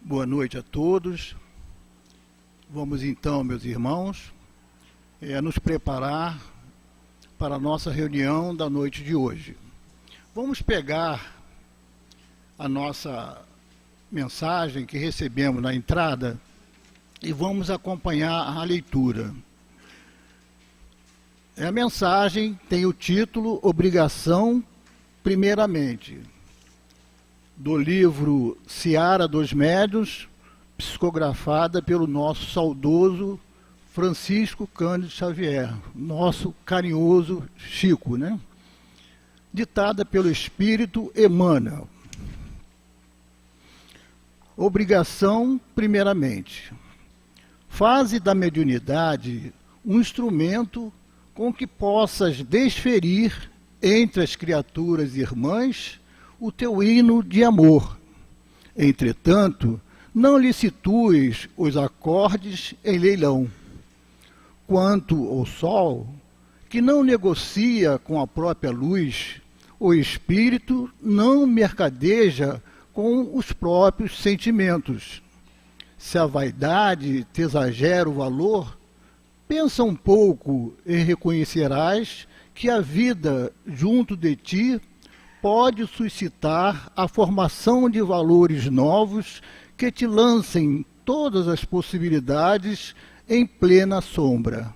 Boa noite a todos. Vamos então, meus irmãos, nos preparar para a nossa reunião da noite de hoje. Vamos pegar a nossa mensagem que recebemos na entrada e vamos acompanhar a leitura. A mensagem tem o título Obrigação Primeiramente, do livro Seara dos Médiuns, psicografada pelo nosso saudoso Francisco Cândido Xavier, nosso carinhoso Chico, né? Ditada pelo Espírito Emmanuel. Obrigação primeiramente. Faze da mediunidade um instrumento com que possas desferir entre as criaturas irmãs o teu hino de amor. Entretanto, não lhe situes os acordes em leilão. Quanto ao sol, que não negocia com a própria luz, o espírito não mercadeja com os próprios sentimentos. Se a vaidade te exagera o valor, pensa um pouco e reconhecerás que a vida junto de ti pode suscitar a formação de valores novos que te lancem todas as possibilidades em plena sombra.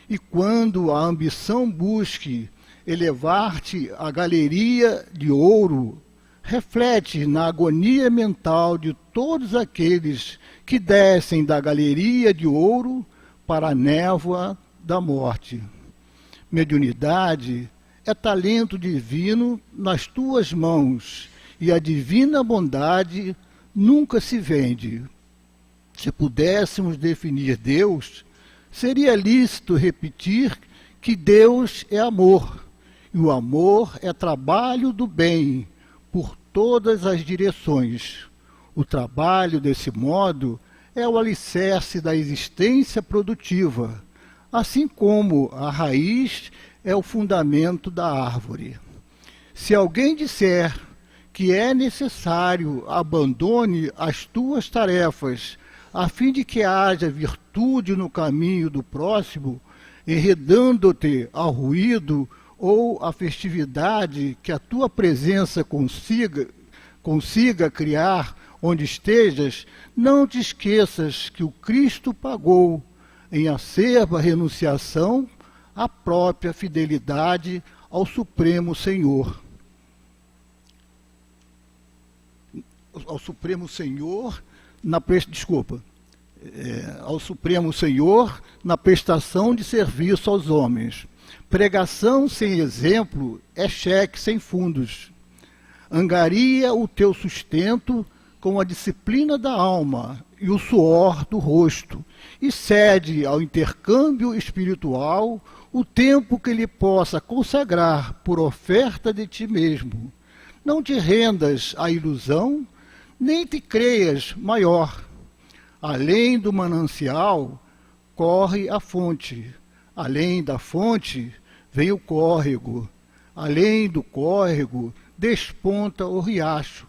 E quando a ambição busque elevar-te à galeria de ouro, reflete na agonia mental de todos aqueles que descem da galeria de ouro para a névoa da morte. Mediunidade é talento divino nas tuas mãos, e a divina bondade nunca se vende. Se pudéssemos definir Deus, seria lícito repetir que Deus é amor, e o amor é trabalho do bem por todas as direções. O trabalho, desse modo, é o alicerce da existência produtiva, assim como a raiz é o fundamento da árvore. Se alguém disser que é necessário abandone as tuas tarefas a fim de que haja virtude no caminho do próximo, enredando-te ao ruído ou à festividade que a tua presença consiga criar onde estejas, não te esqueças que o Cristo pagou em acerba renunciação a própria fidelidade ao Supremo Senhor. Ao Supremo Senhor ao Supremo Senhor na prestação de serviço aos homens. Pregação sem exemplo é cheque sem fundos. Angaria o teu sustento com a disciplina da alma e o suor do rosto, e cede ao intercâmbio espiritual o tempo que lhe possa consagrar por oferta de ti mesmo. Não te rendas à ilusão, nem te creias maior. Além do manancial, corre a fonte. Além da fonte, vem o córrego. Além do córrego, desponta o riacho.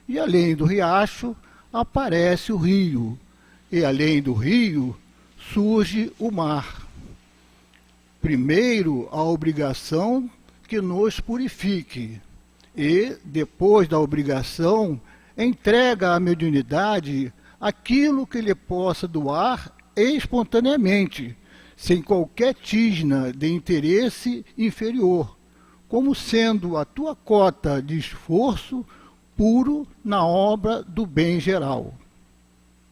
E além do riacho, aparece o rio. E além do rio, surge o mar. Primeiro, a obrigação que nos purifique, e, depois da obrigação, entrega à mediunidade aquilo que lhe possa doar espontaneamente, sem qualquer tisna de interesse inferior, como sendo a tua cota de esforço puro na obra do bem geral.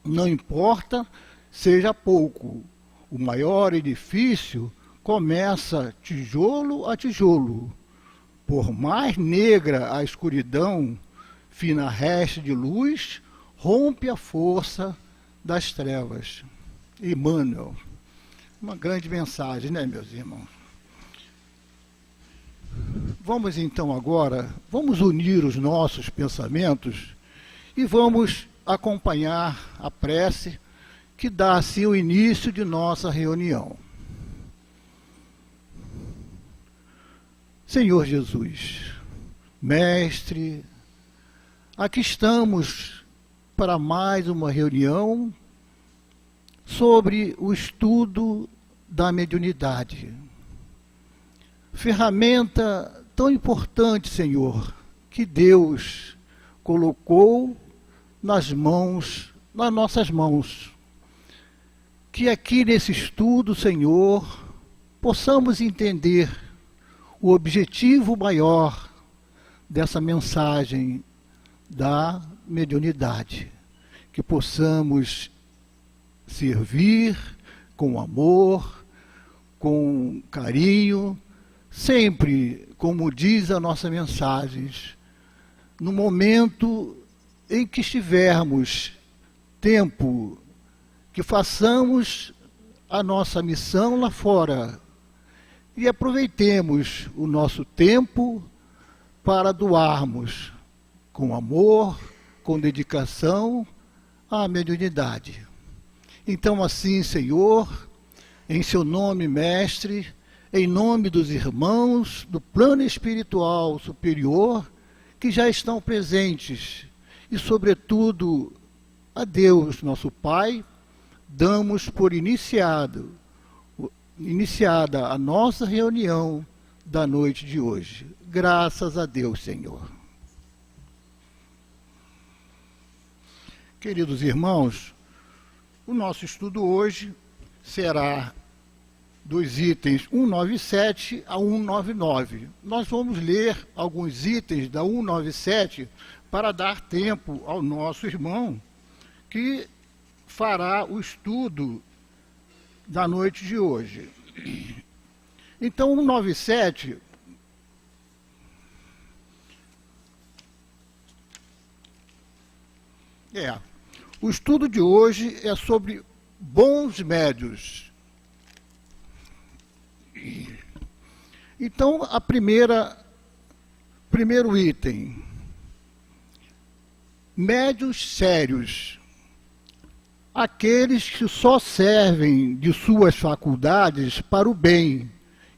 Não importa seja pouco, o maior edifício começa tijolo a tijolo. Por mais negra a escuridão, fina reste de luz, rompe a força das trevas. Emmanuel. Uma grande mensagem, né, meus irmãos? Vamos então agora, vamos unir os nossos pensamentos e vamos acompanhar a prece que dá assim o início de nossa reunião. Senhor Jesus, Mestre, aqui estamos para mais uma reunião sobre o estudo da mediunidade. Ferramenta tão importante, Senhor, que Deus colocou nas nossas mãos. Que aqui nesse estudo, Senhor, possamos entender o objetivo maior dessa mensagem da mediunidade. Que possamos servir com amor, com carinho, sempre, como diz a nossa mensagem, no momento em que estivermos, tempo, que façamos a nossa missão lá fora e aproveitemos o nosso tempo para doarmos com amor, com dedicação à mediunidade. Então, assim, Senhor, em seu nome, Mestre, em nome dos irmãos do plano espiritual superior que já estão presentes e, sobretudo, a Deus, nosso Pai, damos por iniciada a nossa reunião da noite de hoje. Graças a Deus, Senhor. Queridos irmãos, o nosso estudo hoje será dos itens 197 a 199. Nós vamos ler alguns itens da 197 para dar tempo ao nosso irmão que fará o estudo da noite de hoje. Então, 197 o estudo de hoje é sobre bons médios. Então, primeiro item, médios sérios, aqueles que só servem de suas faculdades para o bem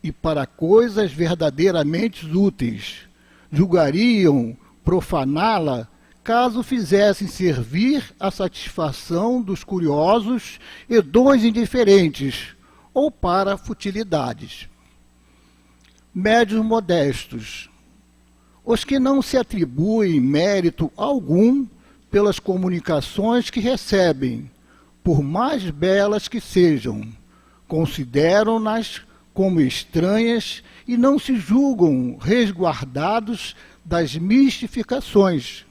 e para coisas verdadeiramente úteis, julgariam profaná-la caso fizessem servir à satisfação dos curiosos e dos indiferentes, ou para futilidades. Médios modestos, os que não se atribuem mérito algum pelas comunicações que recebem, por mais belas que sejam, consideram-nas como estranhas e não se julgam resguardados das mistificações.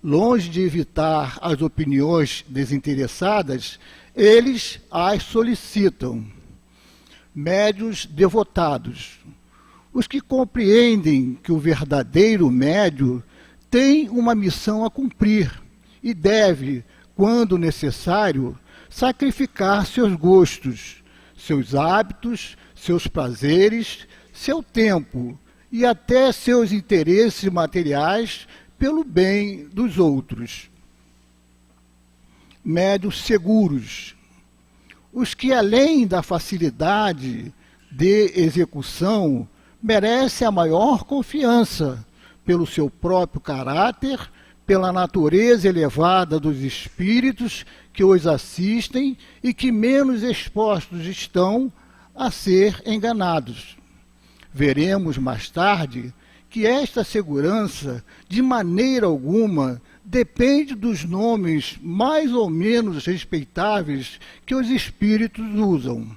Longe de evitar as opiniões desinteressadas, eles as solicitam. Médios devotados, os que compreendem que o verdadeiro médio tem uma missão a cumprir e deve, quando necessário, sacrificar seus gostos, seus hábitos, seus prazeres, seu tempo e até seus interesses materiais pelo bem dos outros. Médios seguros, os que, além da facilidade de execução, merecem a maior confiança pelo seu próprio caráter, pela natureza elevada dos espíritos que os assistem e que menos expostos estão a ser enganados. Veremos mais tarde que esta segurança, de maneira alguma, depende dos nomes mais ou menos respeitáveis que os espíritos usam.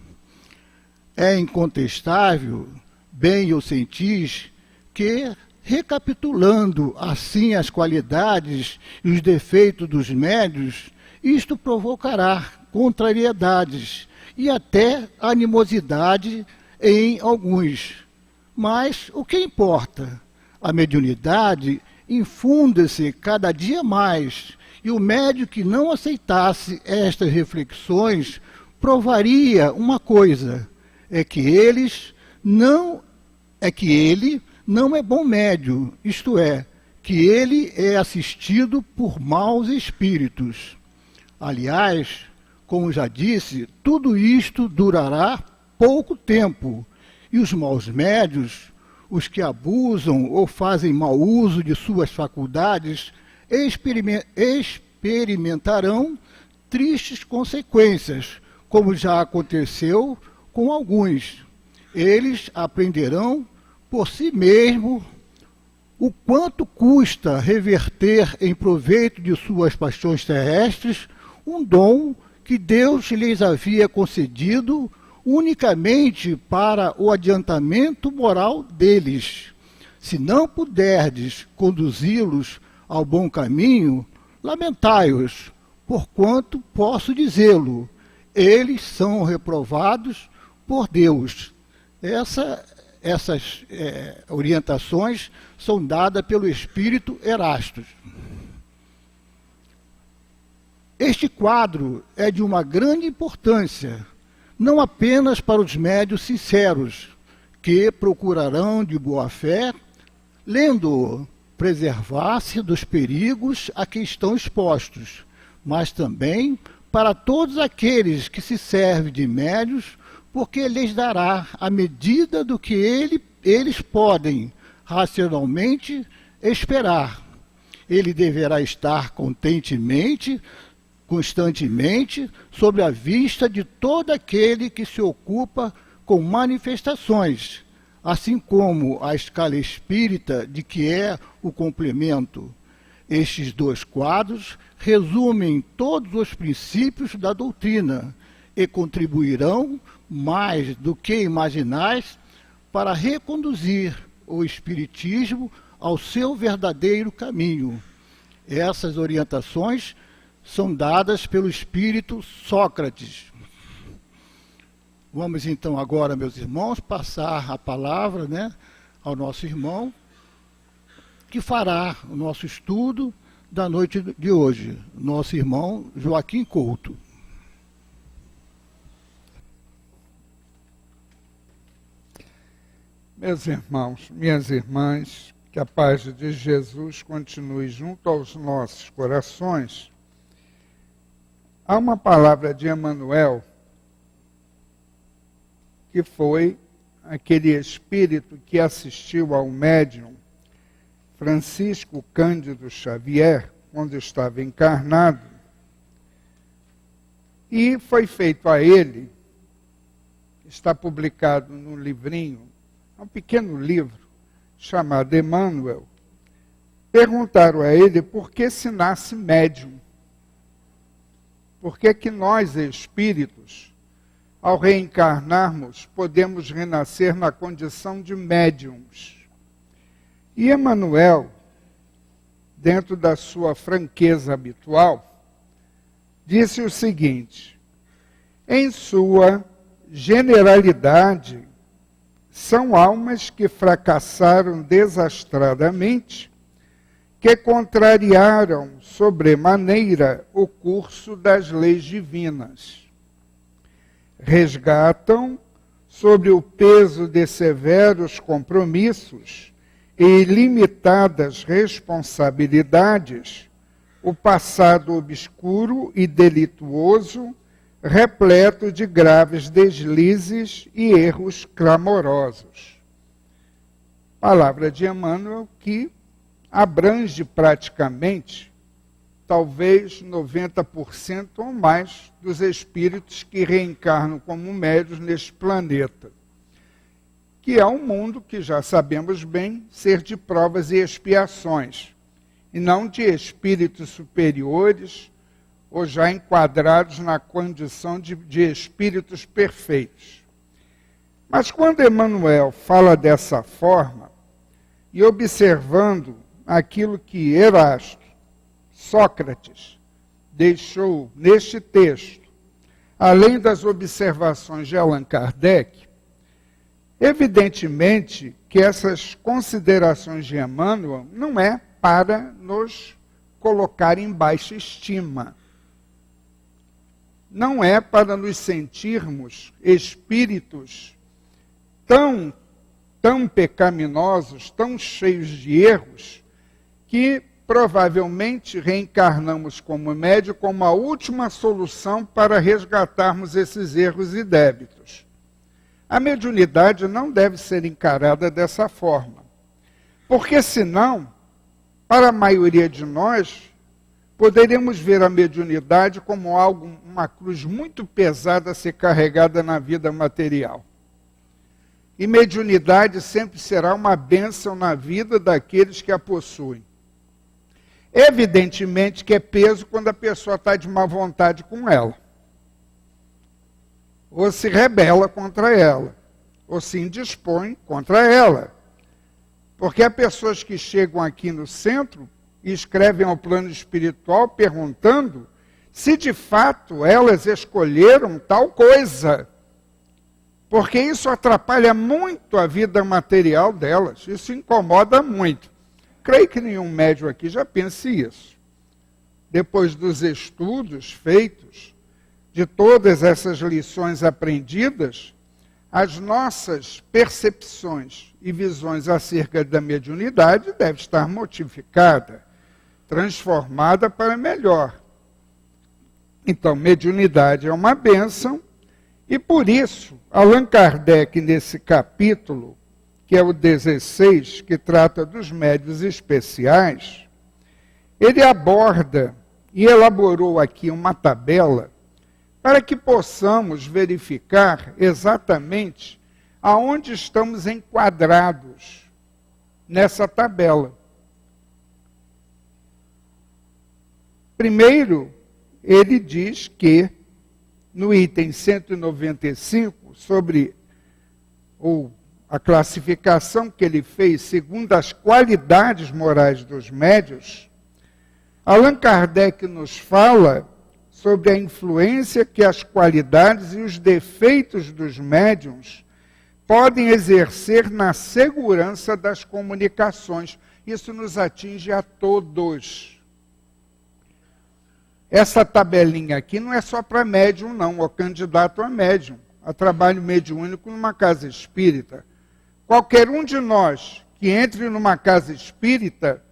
É incontestável, bem eu sentis, que, recapitulando assim as qualidades e os defeitos dos médios, isto provocará contrariedades e até animosidade em alguns. Mas o que importa? A mediunidade infunda-se cada dia mais, e o médium que não aceitasse estas reflexões provaria uma coisa, é que ele não é bom médium, isto é, que ele é assistido por maus espíritos. Aliás, como já disse, tudo isto durará pouco tempo, e os maus médios, os que abusam ou fazem mau uso de suas faculdades, experimentarão tristes consequências, como já aconteceu com alguns. Eles aprenderão por si mesmos o quanto custa reverter em proveito de suas paixões terrestres um dom que Deus lhes havia concedido unicamente para o adiantamento moral deles. Se não puderdes conduzi-los ao bom caminho, lamentai-os, porquanto posso dizê-lo, eles são reprovados por Deus. Essas orientações são dadas pelo Espírito Erastus. Este quadro é de uma grande importância, não apenas para os médios sinceros, que procurarão de boa fé, lendo-o, preservar-se dos perigos a que estão expostos, mas também para todos aqueles que se servem de médios, porque lhes dará a medida do que eles podem racionalmente esperar. Ele deverá estar constantemente sob a vista de todo aquele que se ocupa com manifestações, assim como a escala espírita de que é o complemento. Estes dois quadros resumem todos os princípios da doutrina e contribuirão, mais do que imaginais, para reconduzir o Espiritismo ao seu verdadeiro caminho. Essas orientações são dadas pelo espírito Sócrates. Vamos então agora, meus irmãos, passar a palavra, ao nosso irmão, que fará o nosso estudo da noite de hoje, nosso irmão Joaquim Couto. Meus irmãos, minhas irmãs, que a paz de Jesus continue junto aos nossos corações. Há uma palavra de Emmanuel, que foi aquele espírito que assistiu ao médium Francisco Cândido Xavier, quando estava encarnado, e foi feito a ele, está publicado num livrinho, um pequeno livro, chamado Emmanuel. Perguntaram a ele por que se nasce médium. Por que que nós, espíritos, ao reencarnarmos, podemos renascer na condição de médiums? E Emmanuel, dentro da sua franqueza habitual, disse o seguinte: em sua generalidade, são almas que fracassaram desastradamente, que contrariaram sobremaneira o curso das leis divinas. Resgatam, sobre o peso de severos compromissos e ilimitadas responsabilidades, o passado obscuro e delituoso, repleto de graves deslizes e erros clamorosos. Palavra de Emmanuel que abrange praticamente, talvez 90% ou mais dos espíritos que reencarnam como médios neste planeta, que é um mundo que já sabemos bem ser de provas e expiações, e não de espíritos superiores, ou já enquadrados na condição de espíritos perfeitos. Mas quando Emmanuel fala dessa forma, e observando aquilo que Erasto, Sócrates, deixou neste texto, além das observações de Allan Kardec, evidentemente que essas considerações de Emmanuel não é para nos colocar em baixa estima. Não é para nos sentirmos espíritos tão pecaminosos, tão cheios de erros, que provavelmente reencarnamos como médio como a última solução para resgatarmos esses erros e débitos. A mediunidade não deve ser encarada dessa forma, porque senão, para a maioria de nós, poderíamos ver a mediunidade como algo, uma cruz muito pesada a ser carregada na vida material. E mediunidade sempre será uma bênção na vida daqueles que a possuem. Evidentemente que é peso quando a pessoa está de má vontade com ela. Ou se rebela contra ela. Ou se indispõe contra ela. Porque há pessoas que chegam aqui no centro e escrevem ao plano espiritual perguntando se de fato elas escolheram tal coisa. Porque isso atrapalha muito a vida material delas. Isso incomoda muito. Creio que nenhum médium aqui já pense isso. Depois dos estudos feitos, de todas essas lições aprendidas, as nossas percepções e visões acerca da mediunidade devem estar modificadas, transformadas para melhor. Então, mediunidade é uma bênção, e por isso, Allan Kardec, nesse capítulo, que é o 16, que trata dos médiuns especiais, ele aborda e elaborou aqui uma tabela para que possamos verificar exatamente aonde estamos enquadrados nessa tabela. Primeiro, ele diz que, no item 195, sobre a classificação que ele fez segundo as qualidades morais dos médiuns, Allan Kardec nos fala sobre a influência que as qualidades e os defeitos dos médiuns podem exercer na segurança das comunicações. Isso nos atinge a todos. Essa tabelinha aqui não é só para médium, não, ou candidato a médium, a trabalho mediúnico numa casa espírita. Qualquer um de nós que entre numa casa espírita,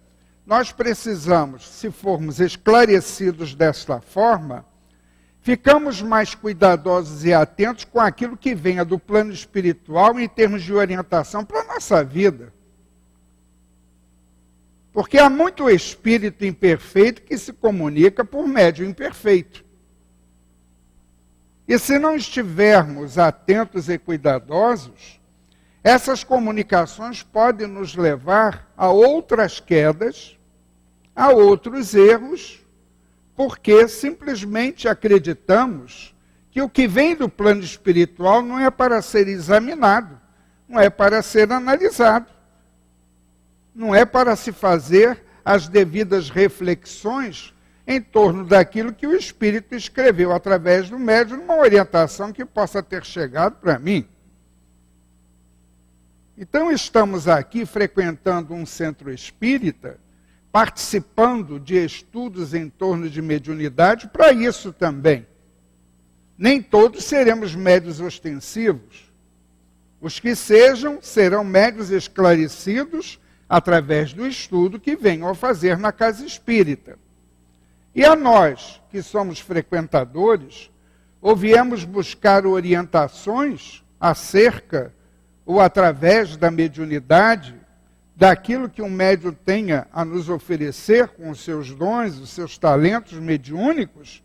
nós precisamos, se formos esclarecidos desta forma, ficamos mais cuidadosos e atentos com aquilo que venha do plano espiritual em termos de orientação para a nossa vida. Porque há muito espírito imperfeito que se comunica por médium imperfeito. E se não estivermos atentos e cuidadosos, essas comunicações podem nos levar a outras quedas, a outros erros, porque simplesmente acreditamos que o que vem do plano espiritual não é para ser examinado, não é para ser analisado, não é para se fazer as devidas reflexões em torno daquilo que o Espírito escreveu através do médium, numa orientação que possa ter chegado para mim. Então estamos aqui frequentando um centro espírita, participando de estudos em torno de mediunidade para isso também. Nem todos seremos médiuns ostensivos. Os que sejam, serão médiuns esclarecidos através do estudo que venham a fazer na casa espírita. E a nós, que somos frequentadores, ou viemos buscar orientações acerca ou através da mediunidade, daquilo que um médium tenha a nos oferecer com os seus dons, os seus talentos mediúnicos,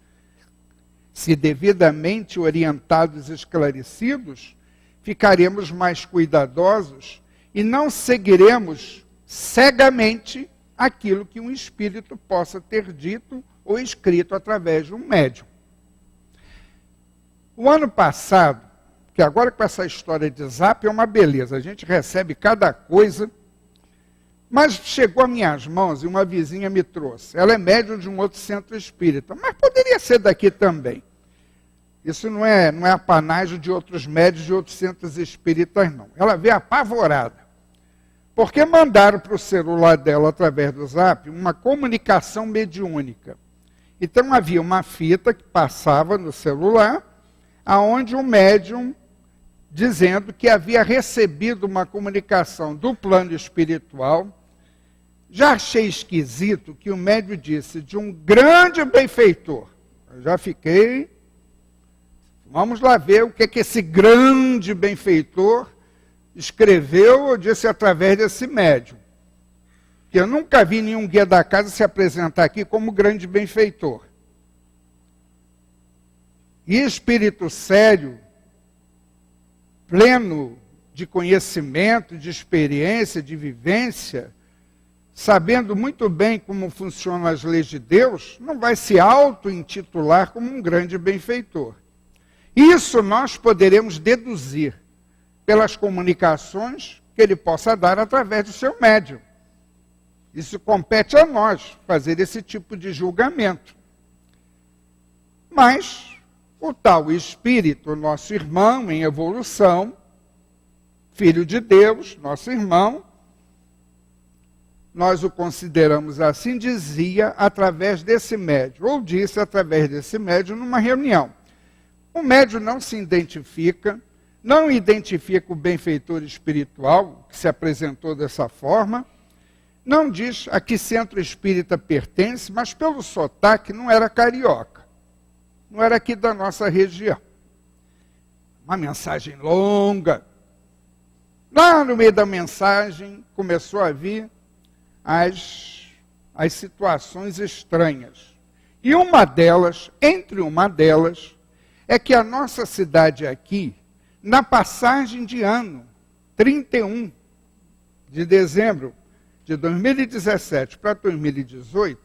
se devidamente orientados e esclarecidos, ficaremos mais cuidadosos e não seguiremos cegamente aquilo que um espírito possa ter dito ou escrito através de um médium. O ano passado, que agora com essa história de zap é uma beleza, a gente recebe cada coisa, mas chegou às minhas mãos e uma vizinha me trouxe. Ela é médium de um outro centro espírita, mas poderia ser daqui também. Isso não é apanágio de outros médios de outros centros espíritas, não. Ela veio apavorada, porque mandaram para o celular dela, através do zap, uma comunicação mediúnica. Então havia uma fita que passava no celular, aonde o médium dizendo que havia recebido uma comunicação do plano espiritual. Já achei esquisito que o médium disse de um grande benfeitor. Eu já fiquei... Vamos lá ver o que esse grande benfeitor escreveu ou disse através desse médium. que eu nunca vi nenhum guia da casa se apresentar aqui como grande benfeitor. E espírito sério, pleno de conhecimento, de experiência, de vivência, sabendo muito bem como funcionam as leis de Deus, não vai se auto-intitular como um grande benfeitor. Isso nós poderemos deduzir pelas comunicações que ele possa dar através do seu médium. Isso compete a nós, fazer esse tipo de julgamento. Mas o tal espírito, nosso irmão em evolução, filho de Deus, nosso irmão, nós o consideramos assim, dizia através desse médium, ou disse através desse médium numa reunião. O médium não se identifica, não identifica o benfeitor espiritual, que se apresentou dessa forma, não diz a que centro espírita pertence, mas pelo sotaque não era carioca, não era aqui da nossa região. Uma mensagem longa. Lá no meio da mensagem começou a vir as situações estranhas. E uma delas, entre uma delas, é que a nossa cidade aqui, na passagem de ano, 31 de dezembro de 2017 para 2018,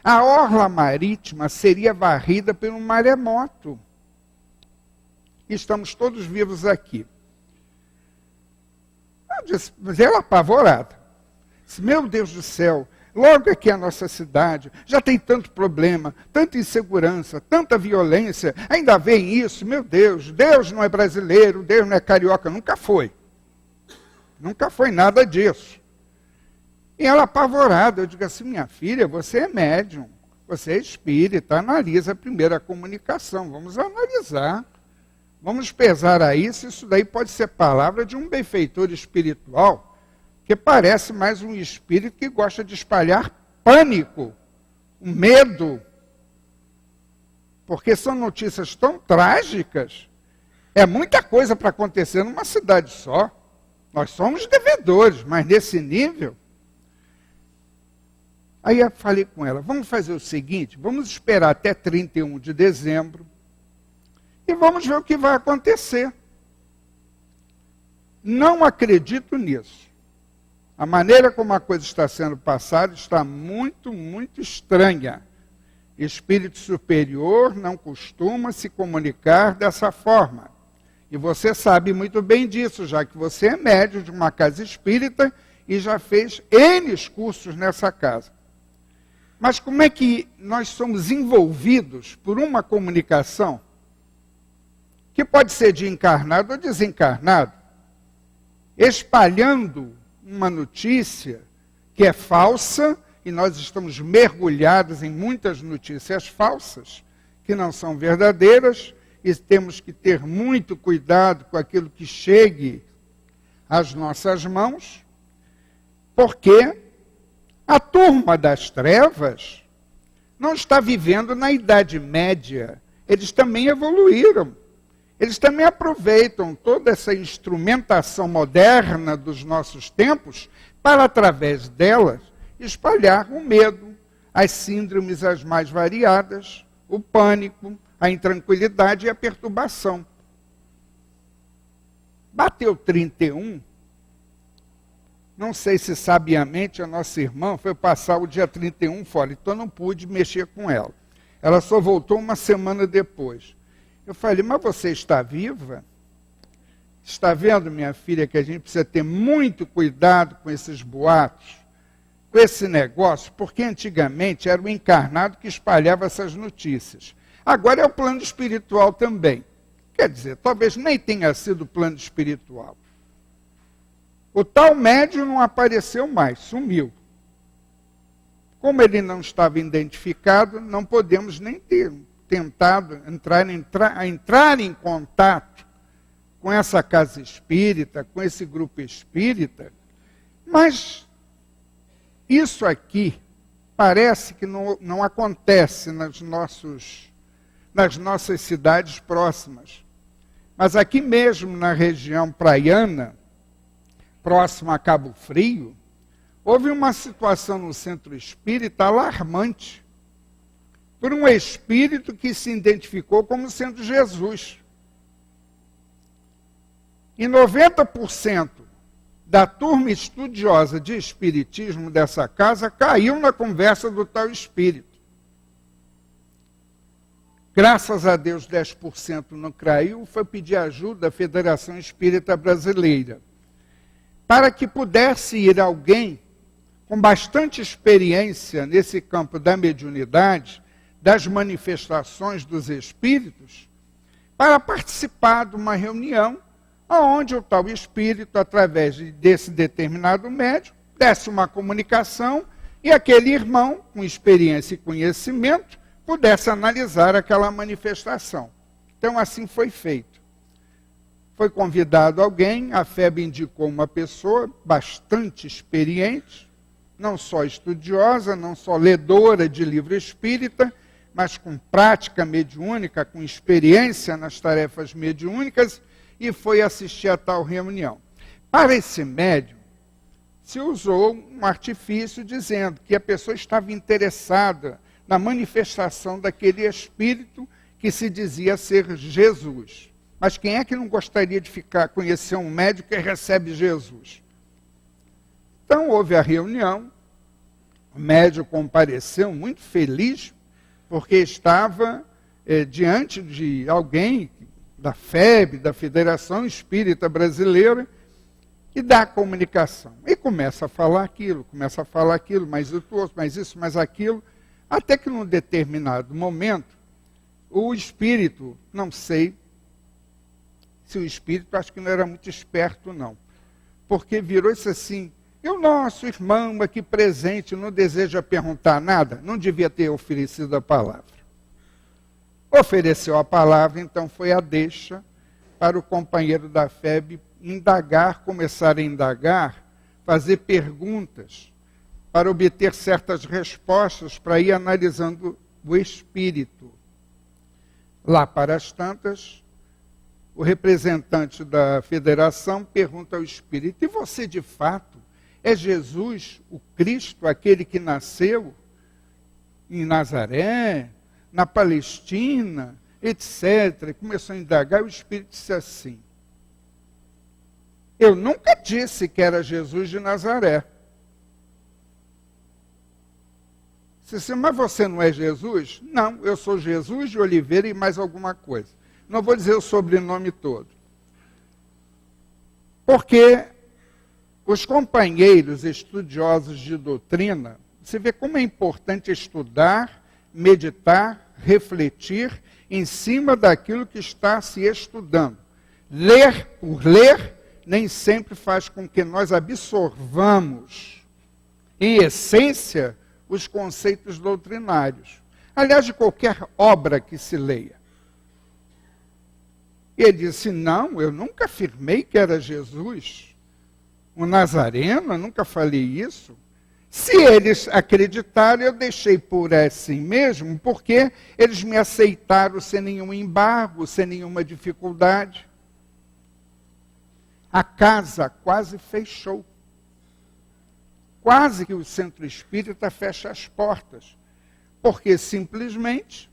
a orla marítima seria varrida por um maremoto. Estamos todos vivos aqui. Mas ela apavorada. Disse, meu Deus do céu, logo aqui a nossa cidade, já tem tanto problema, tanta insegurança, tanta violência, ainda vem isso, meu Deus, Deus não é brasileiro, Deus não é carioca, nunca foi. Nunca foi nada disso. E ela apavorada, eu digo assim, minha filha, você é médium, você é espírita, analisa primeiro a comunicação, vamos analisar. Vamos pesar aí se isso daí pode ser palavra de um benfeitor espiritual, que parece mais um espírito que gosta de espalhar pânico, medo, porque são notícias tão trágicas, é muita coisa para acontecer numa cidade só. Nós somos devedores, mas nesse nível. Aí eu falei com ela, vamos fazer o seguinte, vamos esperar até 31 de dezembro, e vamos ver o que vai acontecer. Não acredito nisso. A maneira como a coisa está sendo passada está muito, muito estranha. Espírito superior não costuma se comunicar dessa forma. E você sabe muito bem disso, já que você é médium de uma casa espírita e já fez N cursos nessa casa. Mas como é que nós somos envolvidos por uma comunicação que pode ser de encarnado ou desencarnado, espalhando uma notícia que é falsa, e nós estamos mergulhados em muitas notícias falsas, que não são verdadeiras, e temos que ter muito cuidado com aquilo que chegue às nossas mãos, porque a turma das trevas não está vivendo na Idade Média, eles também evoluíram. Eles também aproveitam toda essa instrumentação moderna dos nossos tempos para, através delas, espalhar o medo, as síndromes as mais variadas, o pânico, a intranquilidade e a perturbação. Bateu 31, não sei se sabiamente a nossa irmã foi passar o dia 31 fora, então não pude mexer com ela. Ela só voltou uma semana depois. Eu falei, mas você está viva? Está vendo, minha filha, que a gente precisa ter muito cuidado com esses boatos, com esse negócio, porque antigamente era o encarnado que espalhava essas notícias. Agora é o plano espiritual também. Quer dizer, talvez nem tenha sido o plano espiritual. O tal médium não apareceu mais, sumiu. Como ele não estava identificado, não podemos nem ter tentado entrar em contato com essa casa espírita, com esse grupo espírita, mas isso aqui parece que não acontece nas nossas cidades próximas. Mas aqui mesmo na região praiana, próximo a Cabo Frio, Houve uma situação no centro espírita alarmante, por um espírito que se identificou como sendo Jesus. E 90% da turma estudiosa de espiritismo dessa casa caiu na conversa do tal espírito. Graças a Deus, 10% não caiu, foi pedir ajuda à Federação Espírita Brasileira, para que pudesse ir alguém com bastante experiência nesse campo da mediunidade, das manifestações dos espíritos, para participar de uma reunião onde o tal espírito, através desse determinado médium, desse uma comunicação e aquele irmão, com experiência e conhecimento, pudesse analisar aquela manifestação. Então, assim foi feito. Foi convidado alguém, a FEB indicou uma pessoa bastante experiente, não só estudiosa, não só ledora de livro espírita, mas com prática mediúnica, com experiência nas tarefas mediúnicas, e foi assistir a tal reunião. Para esse médium, se usou um artifício dizendo que a pessoa estava interessada na manifestação daquele espírito que se dizia ser Jesus. Mas quem é que não gostaria de conhecer um médium que recebe Jesus? Então houve a reunião, o médium compareceu muito feliz, porque estava diante de alguém da FEB, da Federação Espírita Brasileira, e dá a comunicação. E começa a falar aquilo, mais isso, mais aquilo, até que num determinado momento, o espírito, não sei se o espírito, acho que não era muito esperto não, porque virou isso assim, e o nosso irmão aqui presente não deseja perguntar nada? Não devia ter oferecido a palavra. Ofereceu a palavra, então foi a deixa para o companheiro da FEB indagar, começar a indagar, fazer perguntas, para obter certas respostas, para ir analisando o espírito. Lá para as tantas, o representante da federação pergunta ao espírito, e você de fato é Jesus, o Cristo, aquele que nasceu em Nazaré, na Palestina, etc. Começou a indagar, e o espírito disse assim, eu nunca disse que era Jesus de Nazaré. Disse, mas você não é Jesus? Não, eu sou Jesus de Oliveira e mais alguma coisa. Não vou dizer o sobrenome todo. Porque os companheiros estudiosos de doutrina, você vê como é importante estudar, meditar, refletir em cima daquilo que está se estudando. Ler por ler nem sempre faz com que nós absorvamos, em essência, os conceitos doutrinários. Aliás, de qualquer obra que se leia. E ele disse, não, eu nunca afirmei que era Jesus, o Nazareno, eu nunca falei isso. Se eles acreditaram, eu deixei por assim mesmo, porque eles me aceitaram sem nenhum embargo, sem nenhuma dificuldade. A casa quase fechou. Quase que o centro espírita fecha as portas, porque simplesmente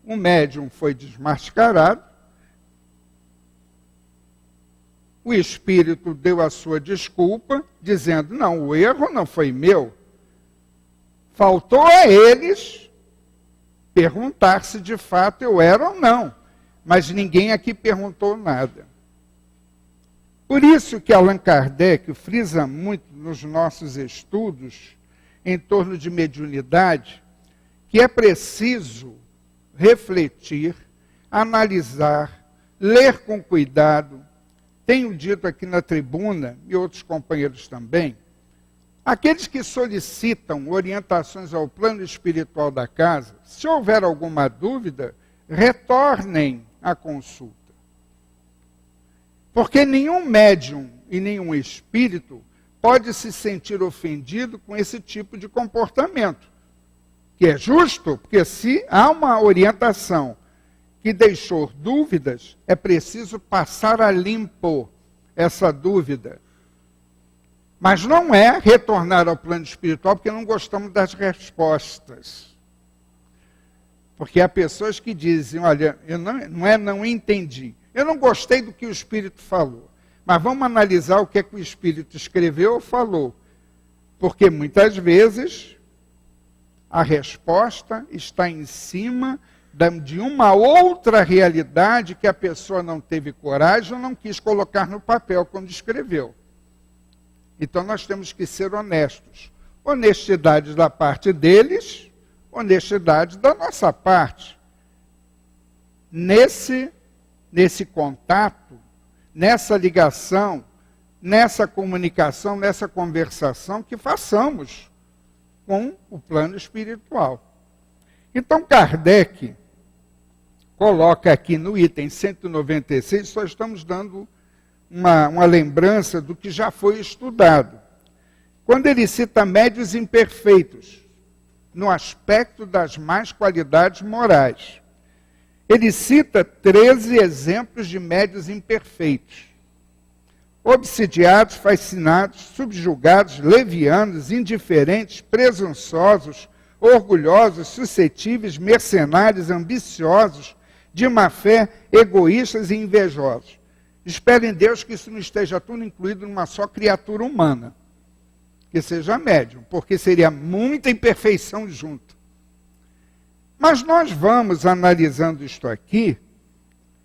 o médium foi desmascarado, o espírito deu a sua desculpa, dizendo, não, o erro não foi meu. Faltou a eles perguntar se de fato eu era ou não, mas ninguém aqui perguntou nada. Por isso que Allan Kardec frisa muito nos nossos estudos em torno de mediunidade, que é preciso refletir, analisar, ler com cuidado. Tenho dito aqui na tribuna, e outros companheiros também, aqueles que solicitam orientações ao plano espiritual da casa, se houver alguma dúvida, retornem à consulta. Porque nenhum médium e nenhum espírito pode se sentir ofendido com esse tipo de comportamento. Que é justo, porque se há uma orientação que deixou dúvidas, é preciso passar a limpo essa dúvida. Mas não é retornar ao plano espiritual porque não gostamos das respostas. Porque há pessoas que dizem, olha, eu não entendi. Eu não gostei do que o Espírito falou. Mas vamos analisar o que é que o Espírito escreveu ou falou. Porque muitas vezes a resposta está em cima de uma outra realidade que a pessoa não teve coragem ou não quis colocar no papel quando escreveu. Então nós temos que ser honestos. Honestidade da parte deles, honestidade da nossa parte. Nesse contato, nessa ligação, nessa comunicação, nessa conversação que façamos com o plano espiritual. Então Kardec coloca aqui no item 196, só estamos dando uma lembrança do que já foi estudado. Quando ele cita médios imperfeitos, no aspecto das más qualidades morais, ele cita 13 exemplos de médios imperfeitos. Obsidiados, fascinados, subjugados, levianos, indiferentes, presunçosos, orgulhosos, suscetíveis, mercenários, ambiciosos, de má fé, egoístas e invejosos. Espero em Deus que isso não esteja tudo incluído numa só criatura humana, que seja médium, porque seria muita imperfeição junto. Mas nós vamos analisando isto aqui,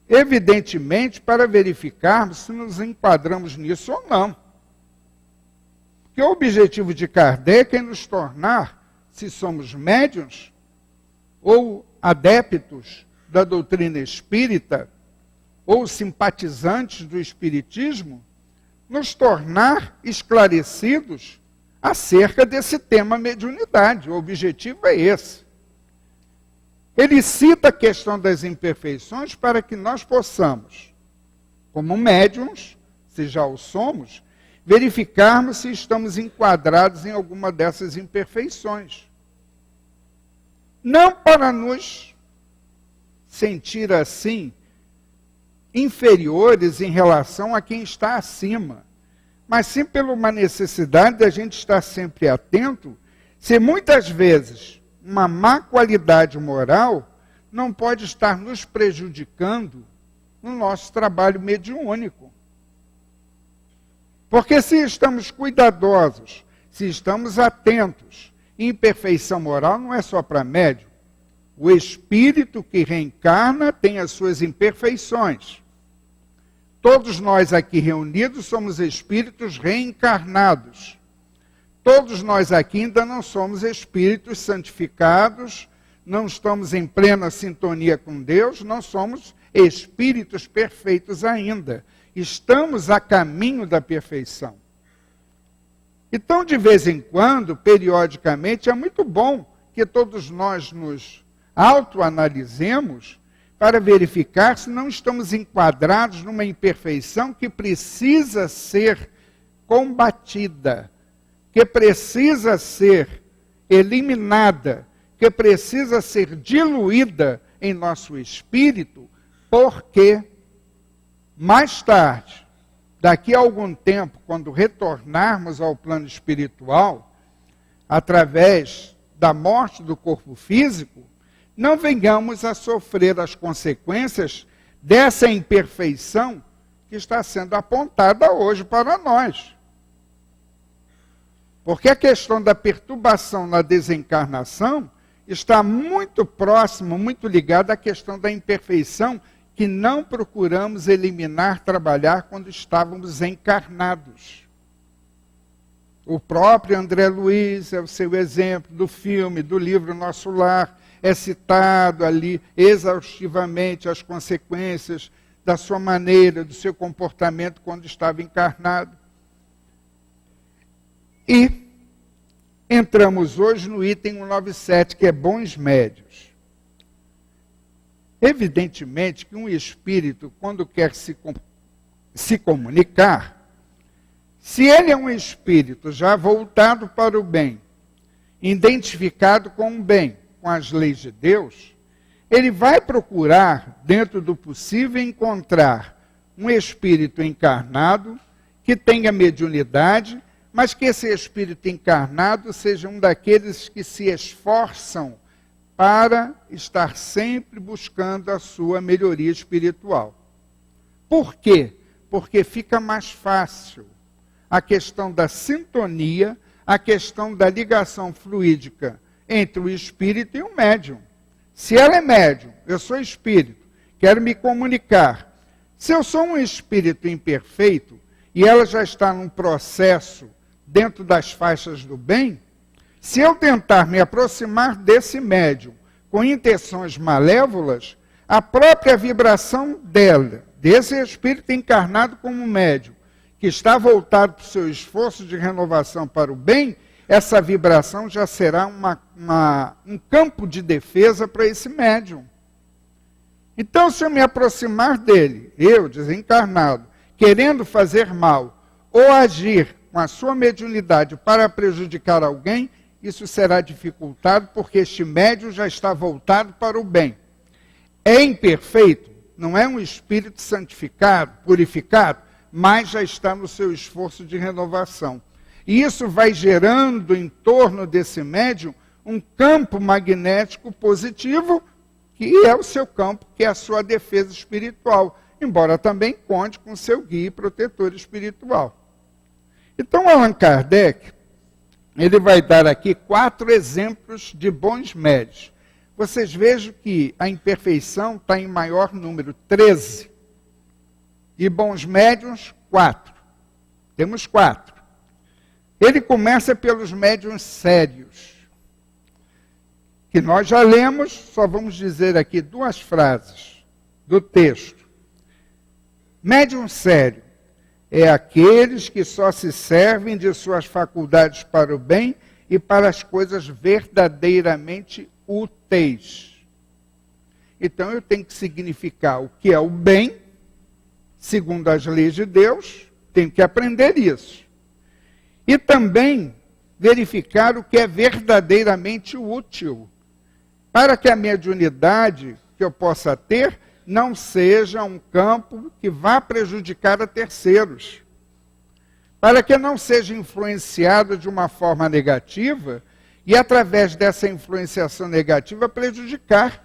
evidentemente, para verificarmos se nos enquadramos nisso ou não. Porque o objetivo de Kardec é nos tornar, se somos médiuns ou adeptos da doutrina espírita, ou simpatizantes do espiritismo, nos tornar esclarecidos acerca desse tema mediunidade. O objetivo é esse. Ele cita a questão das imperfeições para que nós possamos, como médiuns, se já o somos, verificarmos se estamos enquadrados em alguma dessas imperfeições. Não para nos sentir assim inferiores em relação a quem está acima, mas sim pela uma necessidade de a gente estar sempre atento, se muitas vezes uma má qualidade moral não pode estar nos prejudicando no nosso trabalho mediúnico. Porque se estamos cuidadosos, se estamos atentos, imperfeição moral não é só para médium. O espírito que reencarna tem as suas imperfeições. Todos nós aqui reunidos somos espíritos reencarnados. Todos nós aqui ainda não somos espíritos santificados, não estamos em plena sintonia com Deus, não somos espíritos perfeitos ainda. Estamos a caminho da perfeição. Então, de vez em quando, periodicamente, é muito bom que todos nós nos autoanalisemos para verificar se não estamos enquadrados numa imperfeição que precisa ser combatida, que precisa ser eliminada, que precisa ser diluída em nosso espírito, porque mais tarde, daqui a algum tempo, quando retornarmos ao plano espiritual, através da morte do corpo físico, não venhamos a sofrer as consequências dessa imperfeição que está sendo apontada hoje para nós. Porque a questão da perturbação na desencarnação está muito próximo, muito ligada à questão da imperfeição que não procuramos eliminar, trabalhar quando estávamos encarnados. O próprio André Luiz é o seu exemplo do filme, do livro Nosso Lar, é citado ali exaustivamente as consequências da sua maneira, do seu comportamento quando estava encarnado. E entramos hoje no item 197, que é bons médios. Evidentemente que um espírito, quando quer se comunicar, se ele é um espírito já voltado para o bem, identificado com o bem, com as leis de Deus, ele vai procurar, dentro do possível, encontrar um espírito encarnado que tenha mediunidade, mas que esse espírito encarnado seja um daqueles que se esforçam para estar sempre buscando a sua melhoria espiritual. Por quê? Porque fica mais fácil a questão da sintonia, a questão da ligação fluídica entre o espírito e o médium. Se ela é médium, eu sou espírito, quero me comunicar. Se eu sou um espírito imperfeito e ela já está num processo dentro das faixas do bem, se eu tentar me aproximar desse médium com intenções malévolas, a própria vibração dela, desse espírito encarnado como médium, que está voltado para o seu esforço de renovação para o bem, essa vibração já será um campo de defesa para esse médium. Então, se eu me aproximar dele, eu, desencarnado, querendo fazer mal, ou agir com a sua mediunidade para prejudicar alguém, isso será dificultado, porque este médium já está voltado para o bem. É imperfeito, não é um espírito santificado, purificado, mas já está no seu esforço de renovação. E isso vai gerando em torno desse médium um campo magnético positivo, que é o seu campo, que é a sua defesa espiritual, embora também conte com seu guia e protetor espiritual. Então, Allan Kardec, ele vai dar aqui 4 exemplos de bons médios. Vocês vejam que a imperfeição está em maior número, 13. E bons médiuns, 4. Temos 4. Ele começa pelos médiuns sérios, que nós já lemos, só vamos dizer aqui 2 frases do texto. Médium sério é aqueles que só se servem de suas faculdades para o bem e para as coisas verdadeiramente úteis. Então eu tenho que significar o que é o bem, segundo as leis de Deus, tenho que aprender isso. E também verificar o que é verdadeiramente útil, para que a mediunidade que eu possa ter não seja um campo que vá prejudicar a terceiros, para que não seja influenciado de uma forma negativa e, através dessa influenciação negativa, prejudicar,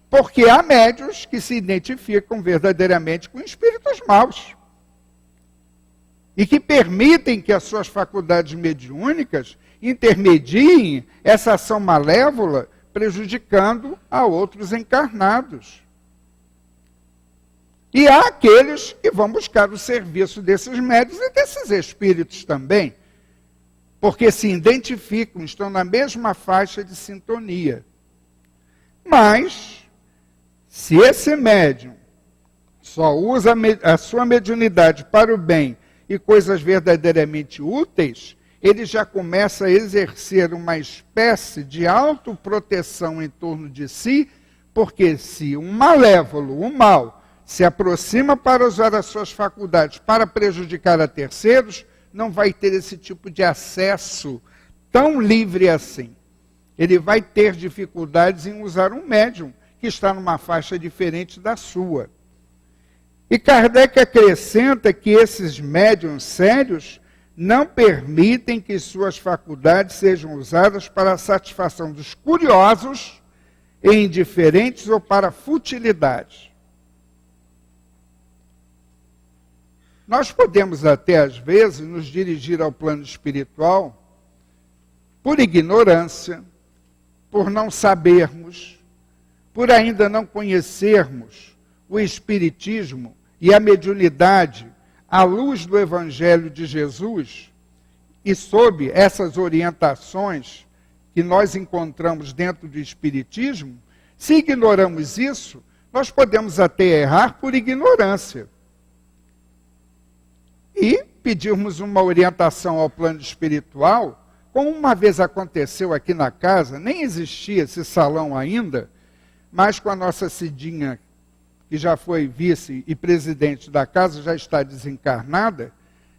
porque há médiuns que se identificam verdadeiramente com espíritos maus e que permitem que as suas faculdades mediúnicas intermediem essa ação malévola, prejudicando a outros encarnados. E há aqueles que vão buscar o serviço desses médiuns e desses espíritos também, porque se identificam, estão na mesma faixa de sintonia. Mas, se esse médium só usa a sua mediunidade para o bem e coisas verdadeiramente úteis, ele já começa a exercer uma espécie de autoproteção em torno de si, porque se um malévolo, um mal, se aproxima para usar as suas faculdades para prejudicar a terceiros, não vai ter esse tipo de acesso tão livre assim. Ele vai ter dificuldades em usar um médium que está numa faixa diferente da sua. E Kardec acrescenta que esses médiuns sérios não permitem que suas faculdades sejam usadas para a satisfação dos curiosos e indiferentes ou para futilidades. Nós podemos até, às vezes, nos dirigir ao plano espiritual por ignorância, por não sabermos, por ainda não conhecermos o Espiritismo e a mediunidade à luz do Evangelho de Jesus, e sob essas orientações que nós encontramos dentro do Espiritismo, se ignoramos isso, nós podemos até errar por ignorância. E pedirmos uma orientação ao plano espiritual, como uma vez aconteceu aqui na casa, nem existia esse salão ainda, mas com a nossa Cidinha, que já foi vice e presidente da casa, já está desencarnada,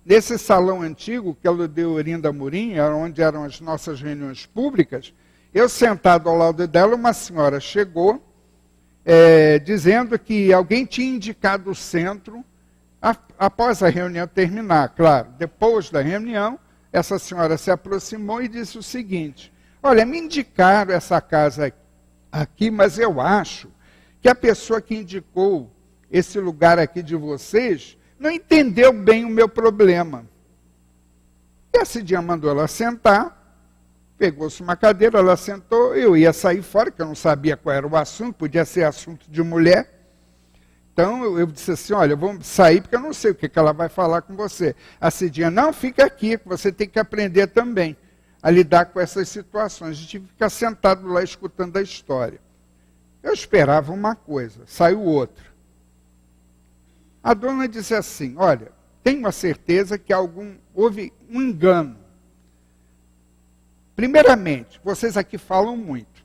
nesse salão antigo, que é o de Orinda Murim, onde eram as nossas reuniões públicas, eu sentado ao lado dela, uma senhora chegou, dizendo que alguém tinha indicado o centro, após a reunião terminar, claro, depois da reunião, essa senhora se aproximou e disse o seguinte: olha, me indicaram essa casa aqui, mas eu acho que a pessoa que indicou esse lugar aqui de vocês não entendeu bem o meu problema. E a Cidinha mandou ela sentar, pegou-se uma cadeira, ela sentou, eu ia sair fora, que eu não sabia qual era o assunto, podia ser assunto de mulher. Então eu disse assim, olha, eu vou sair porque eu não sei o que ela vai falar com você. A Cidinha, não, fica aqui, você tem que aprender também a lidar com essas situações. A gente fica sentado lá escutando a história. Eu esperava uma coisa, saiu outra. A dona disse assim, olha, tenho a certeza que houve um engano. Primeiramente, vocês aqui falam muito.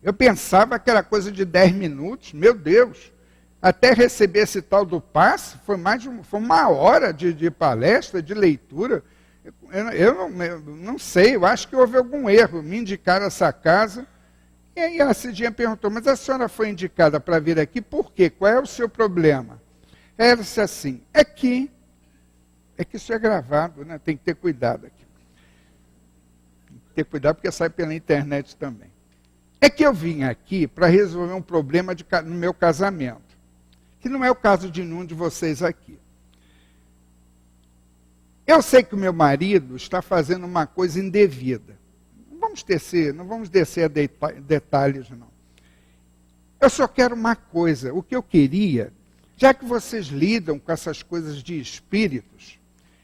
Eu pensava que era coisa de 10 minutos, meu Deus. Até receber esse tal do passe, foi uma hora de palestra, de leitura. Eu não sei, eu acho que houve algum erro. Me indicaram essa casa. E aí a Cidinha perguntou, mas a senhora foi indicada para vir aqui por quê? Qual é o seu problema? Ela disse assim, é que isso é gravado, né? Tem que ter cuidado aqui. Tem que ter cuidado porque sai pela internet também. É que eu vim aqui para resolver um problema no meu casamento, que não é o caso de nenhum de vocês aqui. Eu sei que o meu marido está fazendo uma coisa indevida. Não vamos descer a detalhes, não. Eu só quero uma coisa. O que eu queria, já que vocês lidam com essas coisas de espíritos,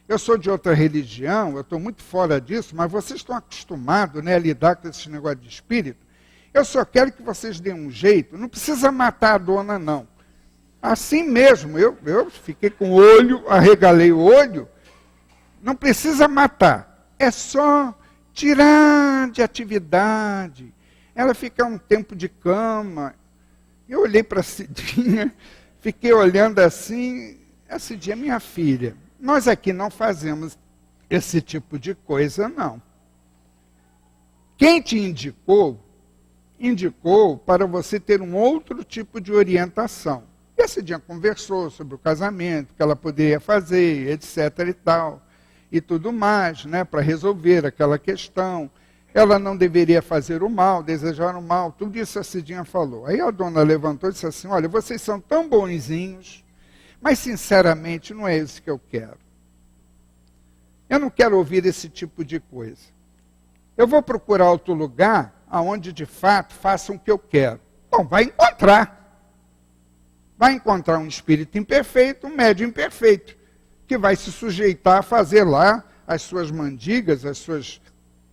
eu sou de outra religião, eu estou muito fora disso, mas vocês estão acostumados, né, a lidar com esse negócio de espírito. Eu só quero que vocês deem um jeito, não precisa matar a dona, não. Assim mesmo, eu fiquei com o olho, arregalei o olho, não precisa matar, é só tirar de atividade, ela ficar um tempo de cama. Eu olhei para a Cidinha, fiquei olhando assim, a Cidinha é minha filha, nós aqui não fazemos esse tipo de coisa, não. Quem te indicou para você ter um outro tipo de orientação. E a Cidinha conversou sobre o casamento, que ela poderia fazer, etc. e tal, e tudo mais, né, para resolver aquela questão. Ela não deveria fazer o mal, desejar o mal, tudo isso a Cidinha falou. Aí a dona levantou e disse assim, olha, vocês são tão bonzinhos, mas sinceramente não é isso que eu quero. Eu não quero ouvir esse tipo de coisa. Eu vou procurar outro lugar aonde de fato façam o que eu quero. Bom, vai encontrar. Vai encontrar um espírito imperfeito, um médium imperfeito, que vai se sujeitar a fazer lá as suas mandigas, as suas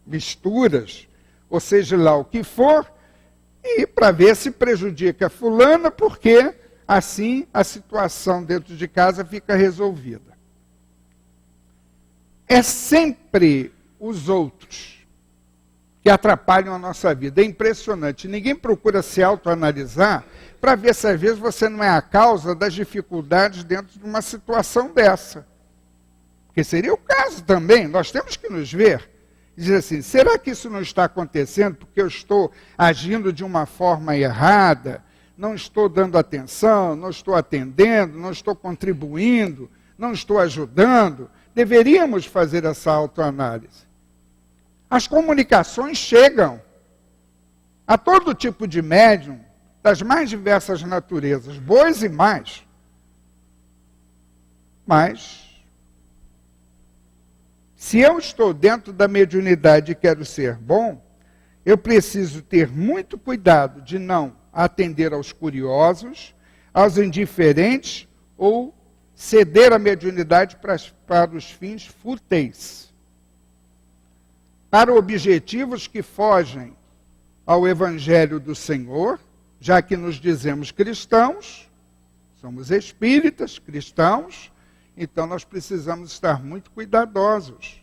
misturas, ou seja lá o que for, e para ver se prejudica fulana, porque assim a situação dentro de casa fica resolvida. É sempre os outros que atrapalham a nossa vida. É impressionante. Ninguém procura se autoanalisar para ver se às vezes você não é a causa das dificuldades dentro de uma situação dessa. Porque seria o caso também. Nós temos que nos ver e dizer assim, será que isso não está acontecendo porque eu estou agindo de uma forma errada, não estou dando atenção, não estou atendendo, não estou contribuindo, não estou ajudando? Deveríamos fazer essa autoanálise. As comunicações chegam a todo tipo de médium, das mais diversas naturezas, boas e más. Mas, se eu estou dentro da mediunidade e quero ser bom, eu preciso ter muito cuidado de não atender aos curiosos, aos indiferentes ou ceder a mediunidade para os fins fúteis. Para objetivos que fogem ao Evangelho do Senhor, já que nos dizemos cristãos, somos espíritas, cristãos, então nós precisamos estar muito cuidadosos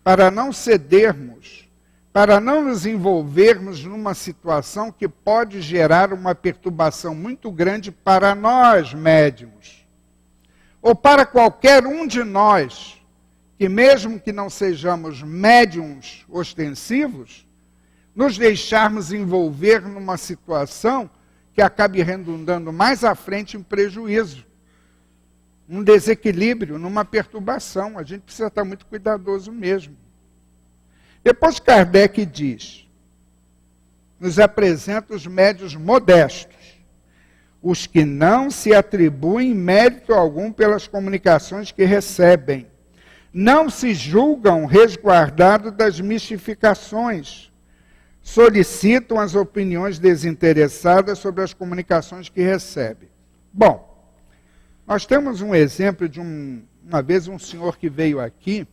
para não cedermos, para não nos envolvermos numa situação que pode gerar uma perturbação muito grande para nós, médiuns, ou para qualquer um de nós, que mesmo que não sejamos médiuns ostensivos, nos deixarmos envolver numa situação que acabe redundando mais à frente em prejuízo. num desequilíbrio, numa perturbação. A gente precisa estar muito cuidadoso mesmo. Depois Kardec nos apresenta os médiuns modestos, os que não se atribuem mérito algum pelas comunicações que recebem, não se julgam resguardados das mistificações, solicitam as opiniões desinteressadas sobre as comunicações que recebem. Bom, nós temos um exemplo de uma vez um senhor que veio aqui,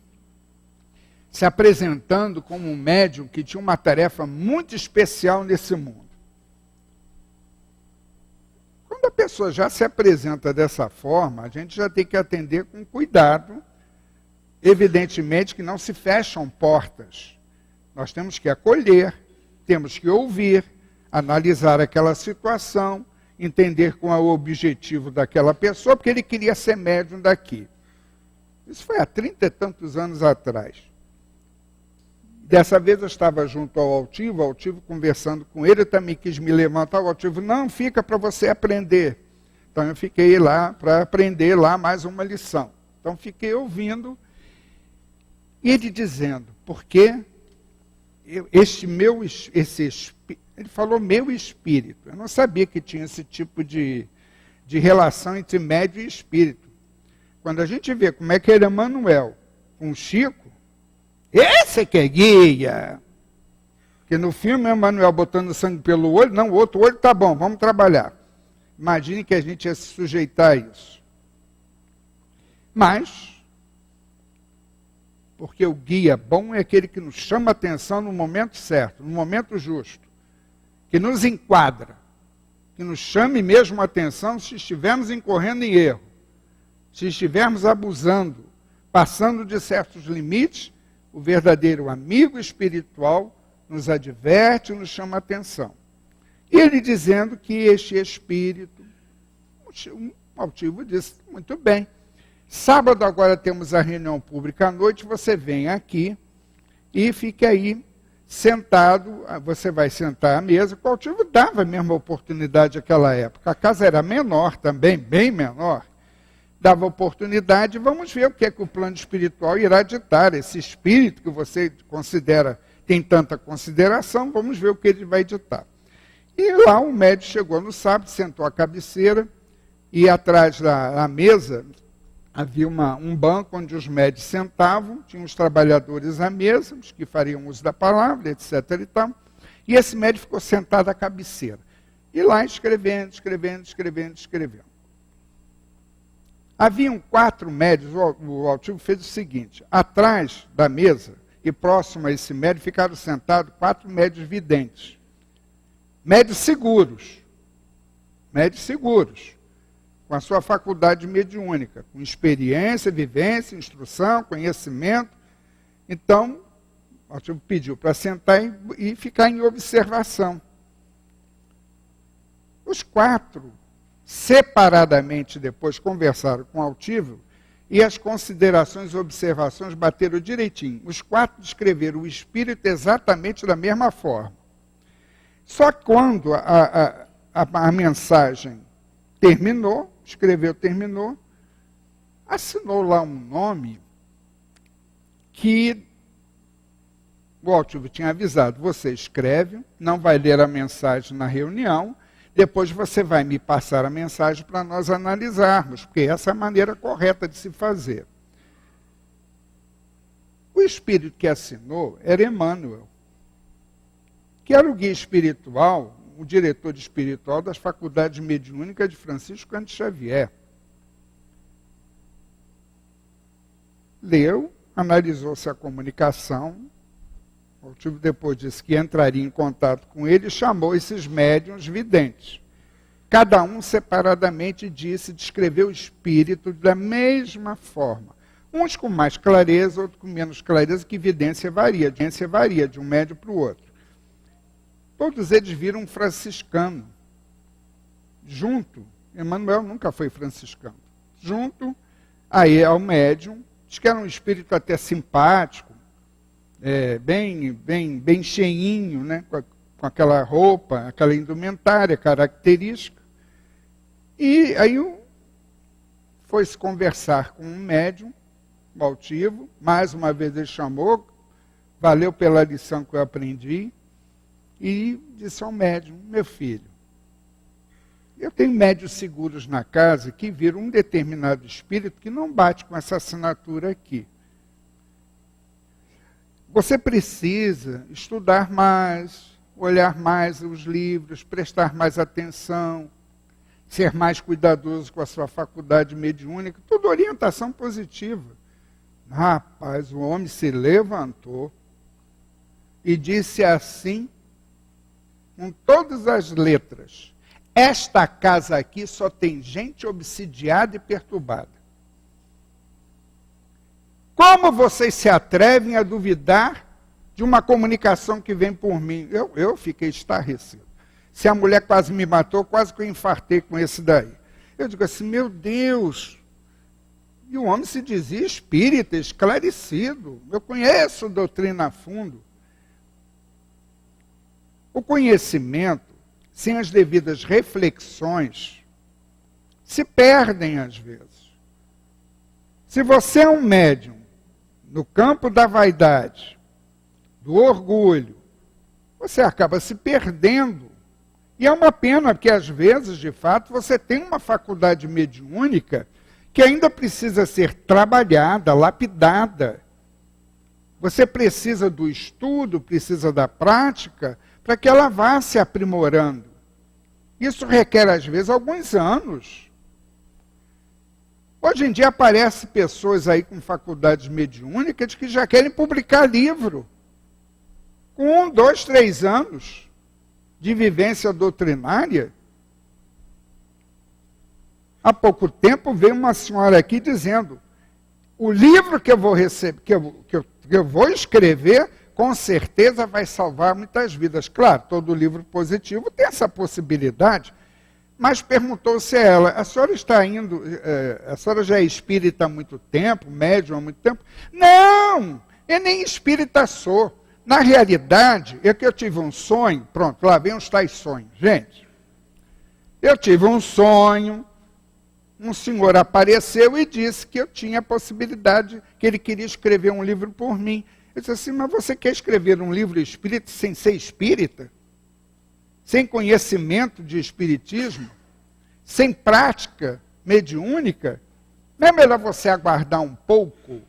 se apresentando como um médium que tinha uma tarefa muito especial nesse mundo. Quando a pessoa já se apresenta dessa forma, a gente já tem que atender com cuidado, evidentemente que não se fecham portas. Nós temos que acolher, temos que ouvir, analisar aquela situação, entender qual é o objetivo daquela pessoa, porque ele queria ser médium daqui. Isso foi há 30 e tantos anos atrás. Dessa vez eu estava junto ao Altivo conversando com ele, eu também quis me levantar, o Altivo, não, fica para você aprender. Então eu fiquei lá para aprender lá mais uma lição. Então fiquei ouvindo, e ele dizendo, porque ele falou meu espírito, eu não sabia que tinha esse tipo de relação entre médium e espírito. Quando a gente vê como é que era Emmanuel com Chico, esse que é guia. Porque no filme é Emmanuel botando sangue pelo olho, não, o outro olho tá bom, vamos trabalhar. Imagine que a gente ia se sujeitar a isso. Mas, porque o guia bom é aquele que nos chama a atenção no momento certo, no momento justo, que nos enquadra, que nos chame mesmo a atenção se estivermos incorrendo em erro, se estivermos abusando, passando de certos limites. O verdadeiro amigo espiritual nos adverte e nos chama a atenção. E ele dizendo que este espírito, o Altivo disse, muito bem, sábado agora temos a reunião pública à noite, você vem aqui e fique aí sentado, você vai sentar à mesa, o Altivo dava a mesma oportunidade naquela época, a casa era menor também, bem menor, dava oportunidade, vamos ver o que é que o plano espiritual irá ditar, esse espírito que você considera, tem tanta consideração, vamos ver o que ele vai ditar. E lá o médium chegou no sábado, sentou à cabeceira, e atrás da mesa havia um banco onde os médios sentavam, tinham os trabalhadores à mesa, os que fariam uso da palavra, etc. e tal, e esse médium ficou sentado à cabeceira. E lá escrevendo. Haviam 4 médios, o Altivo fez o seguinte, atrás da mesa e próximo a esse médio ficaram sentados 4 médios videntes. Médios seguros, com a sua faculdade mediúnica, com experiência, vivência, instrução, conhecimento. Então, o Altivo pediu para sentar e ficar em observação. Os 4 separadamente depois conversaram com o Altivo e as considerações e observações bateram direitinho. Os 4 descreveram o espírito exatamente da mesma forma. Só quando a mensagem terminou, terminou, assinou lá um nome que o Altivo tinha avisado, você escreve, não vai ler a mensagem na reunião, depois você vai me passar a mensagem para nós analisarmos, porque essa é a maneira correta de se fazer. O espírito que assinou era Emmanuel, que era o guia espiritual, o diretor espiritual das faculdades mediúnicas de Francisco Cândido Xavier. Leu, analisou-se a comunicação, o Altivo depois disse que entraria em contato com ele e chamou esses médiuns videntes. Cada um separadamente descreveu o espírito da mesma forma. Uns com mais clareza, outros com menos clareza, que evidência varia de um médium para o outro. Todos eles viram um franciscano. Junto, Emmanuel nunca foi franciscano. Junto aí ao médium, diz que era um espírito até simpático, bem cheinho, né? Com aquela roupa, aquela indumentária característica. E aí foi se conversar com um médium, o altivo, mais uma vez ele chamou, valeu pela lição que eu aprendi, e disse ao médium: meu filho, eu tenho médios seguros na casa que viram um determinado espírito que não bate com essa assinatura aqui. Você precisa estudar mais, olhar mais os livros, prestar mais atenção, ser mais cuidadoso com a sua faculdade mediúnica, tudo orientação positiva. Rapaz, o homem se levantou e disse assim, com todas as letras: esta casa aqui só tem gente obsidiada e perturbada. Como vocês se atrevem a duvidar de uma comunicação que vem por mim? Eu fiquei estarrecido. Se a mulher quase me matou, quase que eu infartei com esse daí. Eu digo assim, meu Deus! E o homem se dizia espírita, esclarecido. Eu conheço a doutrina a fundo. O conhecimento, sem as devidas reflexões, se perdem às vezes. Se você é um médium no campo da vaidade, do orgulho, você acaba se perdendo. E é uma pena, porque às vezes, de fato, você tem uma faculdade mediúnica que ainda precisa ser trabalhada, lapidada. Você precisa do estudo, precisa da prática, para que ela vá se aprimorando. Isso requer, às vezes, alguns anos. Hoje em dia aparecem pessoas aí com faculdades mediúnicas que já querem publicar livro. Com 1, 2, 3 anos de vivência doutrinária. Há pouco tempo veio uma senhora aqui dizendo: o livro que eu vou receber, que eu vou escrever, com certeza vai salvar muitas vidas. Claro, todo livro positivo tem essa possibilidade, mas perguntou-se a ela: a senhora está indo, a senhora já é espírita há muito tempo, médium há muito tempo? Não, eu nem espírita sou. Na realidade, é que eu tive um sonho, pronto, lá vem os tais sonhos. Gente, eu tive um sonho, um senhor apareceu e disse que eu tinha a possibilidade, que ele queria escrever um livro por mim. Eu disse assim: mas você quer escrever um livro espírita sem ser espírita? Sem conhecimento de espiritismo? Sem prática mediúnica? Não é melhor você aguardar um pouco?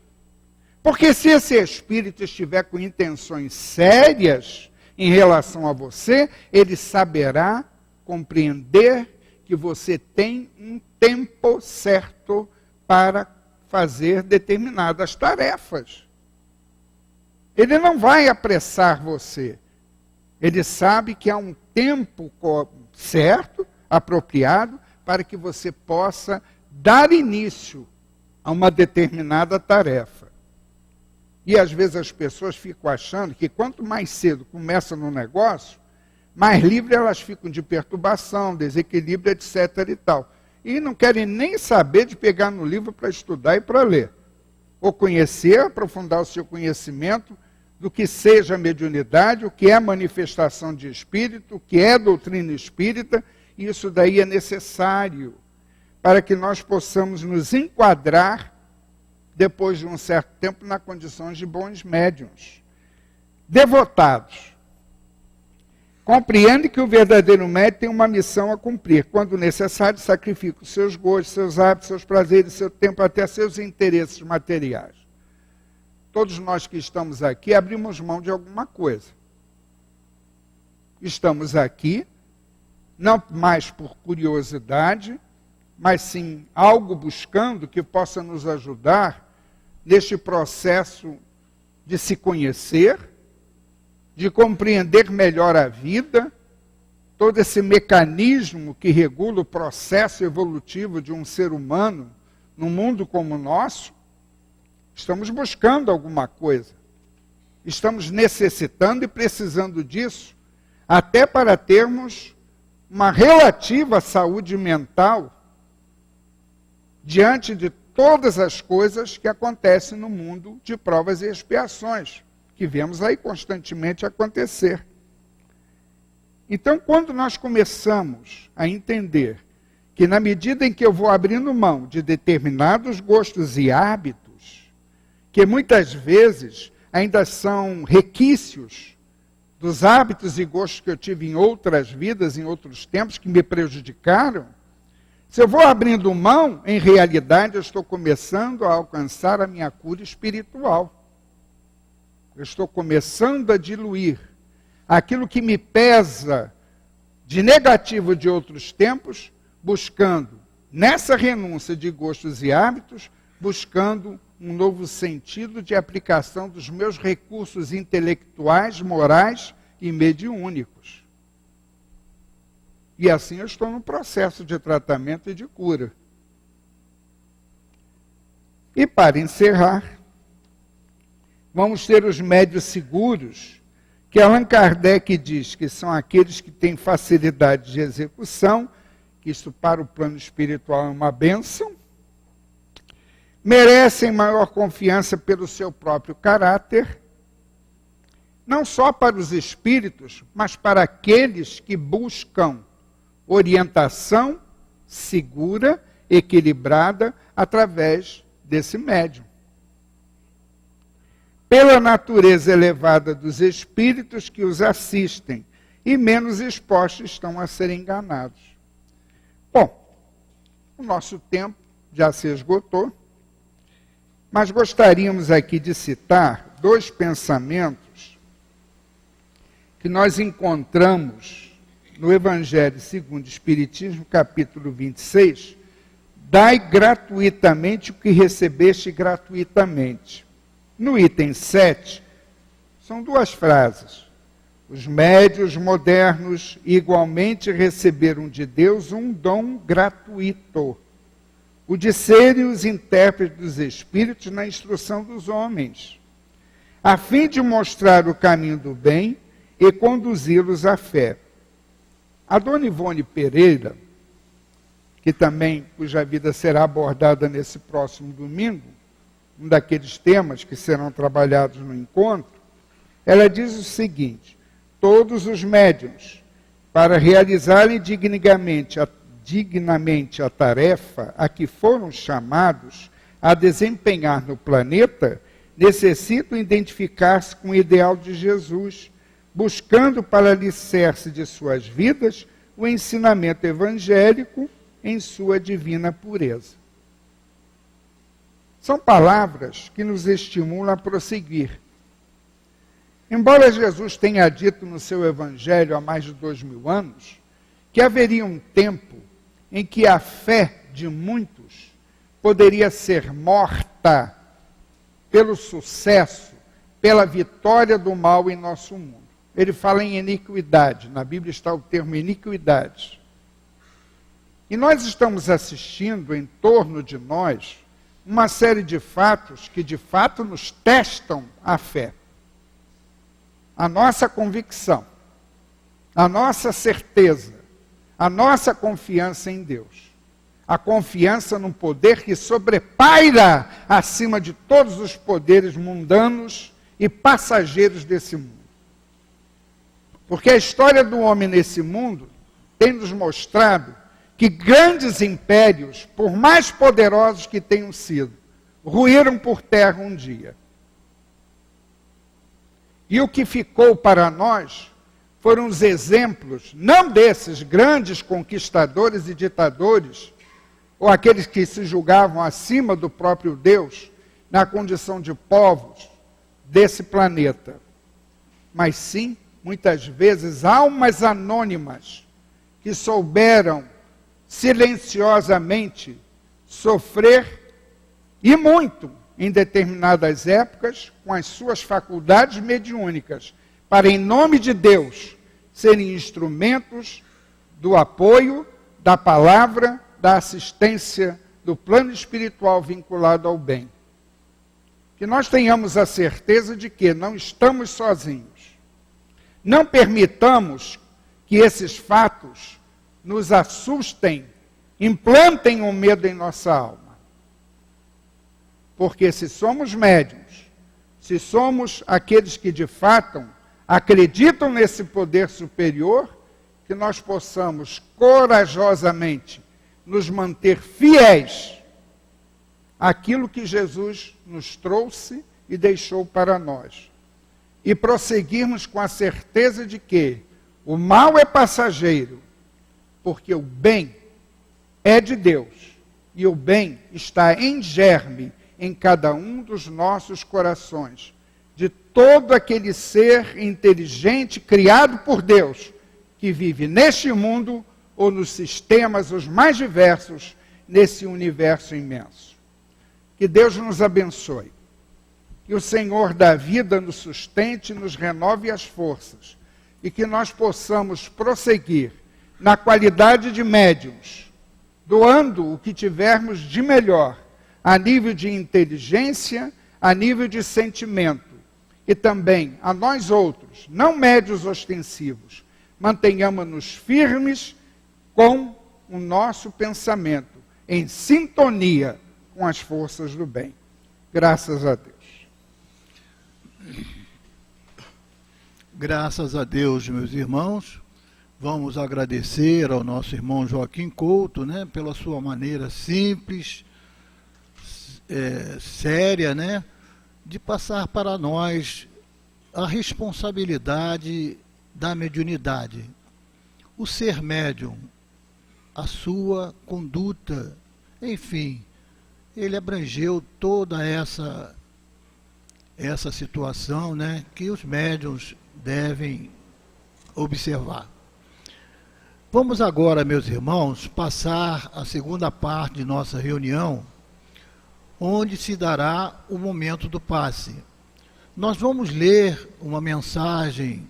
Porque se esse espírito estiver com intenções sérias em relação a você, ele saberá compreender que você tem um tempo certo para fazer determinadas tarefas. Ele não vai apressar você. Ele sabe que há um tempo certo, apropriado, para que você possa dar início a uma determinada tarefa. E às vezes as pessoas ficam achando que quanto mais cedo começa no negócio, mais livre elas ficam de perturbação, desequilíbrio, etc. e tal. E não querem nem saber de pegar no livro para estudar e para ler. Ou conhecer, aprofundar o seu conhecimento do que seja mediunidade, o que é manifestação de espírito, o que é doutrina espírita. E isso daí é necessário para que nós possamos nos enquadrar depois de um certo tempo, nas condições de bons médiuns. Devotados. Compreende que o verdadeiro médium tem uma missão a cumprir. Quando necessário, sacrifica os seus gostos, seus hábitos, seus prazeres, seu tempo, até seus interesses materiais. Todos nós que estamos aqui abrimos mão de alguma coisa. Estamos aqui, não mais por curiosidade, mas sim algo buscando que possa nos ajudar neste processo de se conhecer, de compreender melhor a vida, todo esse mecanismo que regula o processo evolutivo de um ser humano num mundo como o nosso. Estamos buscando alguma coisa. Estamos necessitando e precisando disso, até para termos uma relativa saúde mental diante de todas as coisas que acontecem no mundo de provas e expiações, que vemos aí constantemente acontecer. Então, quando nós começamos a entender que na medida em que eu vou abrindo mão de determinados gostos e hábitos, que muitas vezes ainda são requisitos dos hábitos e gostos que eu tive em outras vidas, em outros tempos, que me prejudicaram, se eu vou abrindo mão, em realidade eu estou começando a alcançar a minha cura espiritual. Eu estou começando a diluir aquilo que me pesa de negativo de outros tempos, buscando, nessa renúncia de gostos e hábitos, buscando um novo sentido de aplicação dos meus recursos intelectuais, morais e mediúnicos. E assim eu estou no processo de tratamento e de cura. E para encerrar, vamos ter os médios seguros, que Allan Kardec diz que são aqueles que têm facilidade de execução, que isso para o plano espiritual é uma bênção, merecem maior confiança pelo seu próprio caráter, não só para os espíritos, mas para aqueles que buscam orientação segura, equilibrada, através desse médium. Pela natureza elevada dos espíritos que os assistem, e menos expostos estão a serem enganados. Bom, o nosso tempo já se esgotou, mas gostaríamos aqui de citar 2 pensamentos que nós encontramos no Evangelho segundo o Espiritismo, capítulo 26, dai gratuitamente o que recebeste gratuitamente. No item 7, são 2 frases. Os médiuns modernos igualmente receberam de Deus um dom gratuito, o de serem os intérpretes dos espíritos na instrução dos homens, a fim de mostrar o caminho do bem e conduzi-los à fé. A dona Ivone Pereira, que também, cuja vida será abordada nesse próximo domingo, um daqueles temas que serão trabalhados no encontro, ela diz o seguinte: todos os médiuns, para realizarem dignamente a tarefa a que foram chamados a desempenhar no planeta, necessitam identificar-se com o ideal de Jesus, buscando para alicerce de suas vidas o ensinamento evangélico em sua divina pureza. São palavras que nos estimulam a prosseguir. Embora Jesus tenha dito no seu evangelho há mais de 2000 anos, que haveria um tempo em que a fé de muitos poderia ser morta pelo sucesso, pela vitória do mal em nosso mundo. Ele fala em iniquidade, na Bíblia está o termo iniquidade. E nós estamos assistindo em torno de nós uma série de fatos que de fato nos testam a fé. A nossa convicção, a nossa certeza, a nossa confiança em Deus. A confiança num poder que sobrepaira acima de todos os poderes mundanos e passageiros desse mundo. Porque a história do homem nesse mundo tem nos mostrado que grandes impérios, por mais poderosos que tenham sido, ruíram por terra um dia. E o que ficou para nós foram os exemplos, não desses grandes conquistadores e ditadores, ou aqueles que se julgavam acima do próprio Deus, na condição de povos desse planeta, mas sim, muitas vezes, almas anônimas que souberam silenciosamente sofrer, e muito, em determinadas épocas, com as suas faculdades mediúnicas, para, em nome de Deus, serem instrumentos do apoio, da palavra, da assistência, do plano espiritual vinculado ao bem. Que nós tenhamos a certeza de que não estamos sozinhos. Não permitamos que esses fatos nos assustem, implantem um medo em nossa alma. Porque se somos médiuns, se somos aqueles que de fato acreditam nesse poder superior, que nós possamos corajosamente nos manter fiéis àquilo que Jesus nos trouxe e deixou para nós. E prosseguirmos com a certeza de que o mal é passageiro, porque o bem é de Deus, e o bem está em germe em cada um dos nossos corações, de todo aquele ser inteligente criado por Deus, que vive neste mundo ou nos sistemas os mais diversos, nesse universo imenso. Que Deus nos abençoe. Que o Senhor da vida nos sustente e nos renove as forças. E que nós possamos prosseguir na qualidade de médiuns, doando o que tivermos de melhor, a nível de inteligência, a nível de sentimento. E também a nós outros, não médiuns ostensivos, mantenhamos-nos firmes com o nosso pensamento, em sintonia com as forças do bem. Graças a Deus. Graças a Deus, meus irmãos. Vamos agradecer ao nosso irmão Joaquim Couto, né, pela sua maneira simples, séria, né, de passar para nós a responsabilidade da mediunidade. O ser médium, a sua conduta, enfim, ele abrangeu toda essa situação, né, que os médiuns devem observar. Vamos agora, meus irmãos, passar a segunda parte de nossa reunião, onde se dará o momento do passe. Nós vamos ler uma mensagem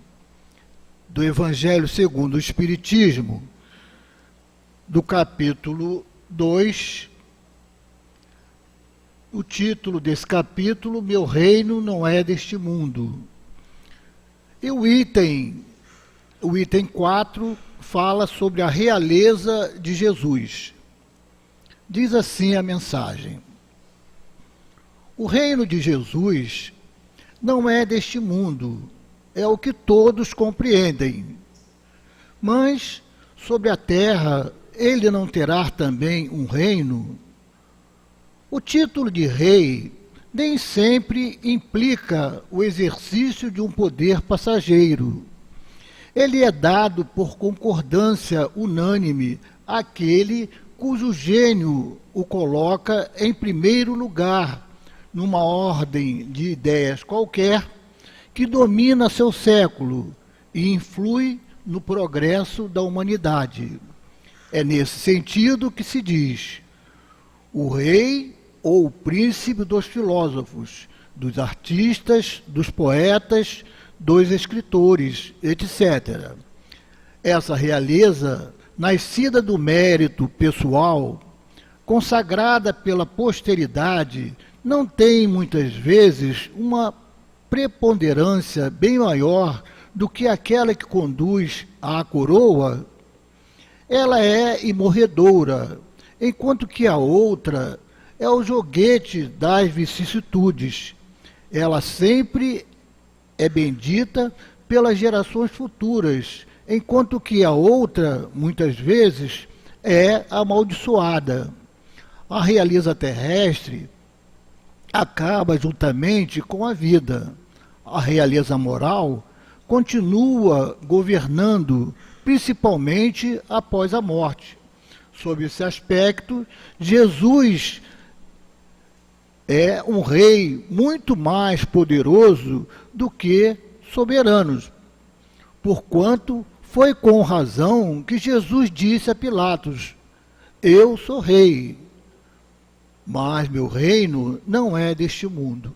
do Evangelho segundo o Espiritismo, do capítulo 2. O título desse capítulo, Meu Reino Não É Deste Mundo. E o item 4 fala sobre a realeza de Jesus. Diz assim a mensagem: o reino de Jesus não é deste mundo, é o que todos compreendem. Mas sobre a terra ele não terá também um reino? O título de rei nem sempre implica o exercício de um poder passageiro. Ele é dado por concordância unânime àquele cujo gênio o coloca em primeiro lugar, numa ordem de ideias qualquer, que domina seu século e influi no progresso da humanidade. É nesse sentido que se diz: o rei ou o príncipe dos filósofos, dos artistas, dos poetas, dos escritores, etc. Essa realeza, nascida do mérito pessoal, consagrada pela posteridade, não tem muitas vezes uma preponderância bem maior do que aquela que conduz à coroa. Ela é imorredoura, enquanto que a outra é o joguete das vicissitudes. Ela sempre é bendita pelas gerações futuras, enquanto que a outra, muitas vezes, é amaldiçoada. A realeza terrestre acaba juntamente com a vida. A realeza moral continua governando, principalmente após a morte. Sob esse aspecto, Jesus é um rei muito mais poderoso do que soberanos, porquanto foi com razão que Jesus disse a Pilatos: eu sou rei, mas meu reino não é deste mundo.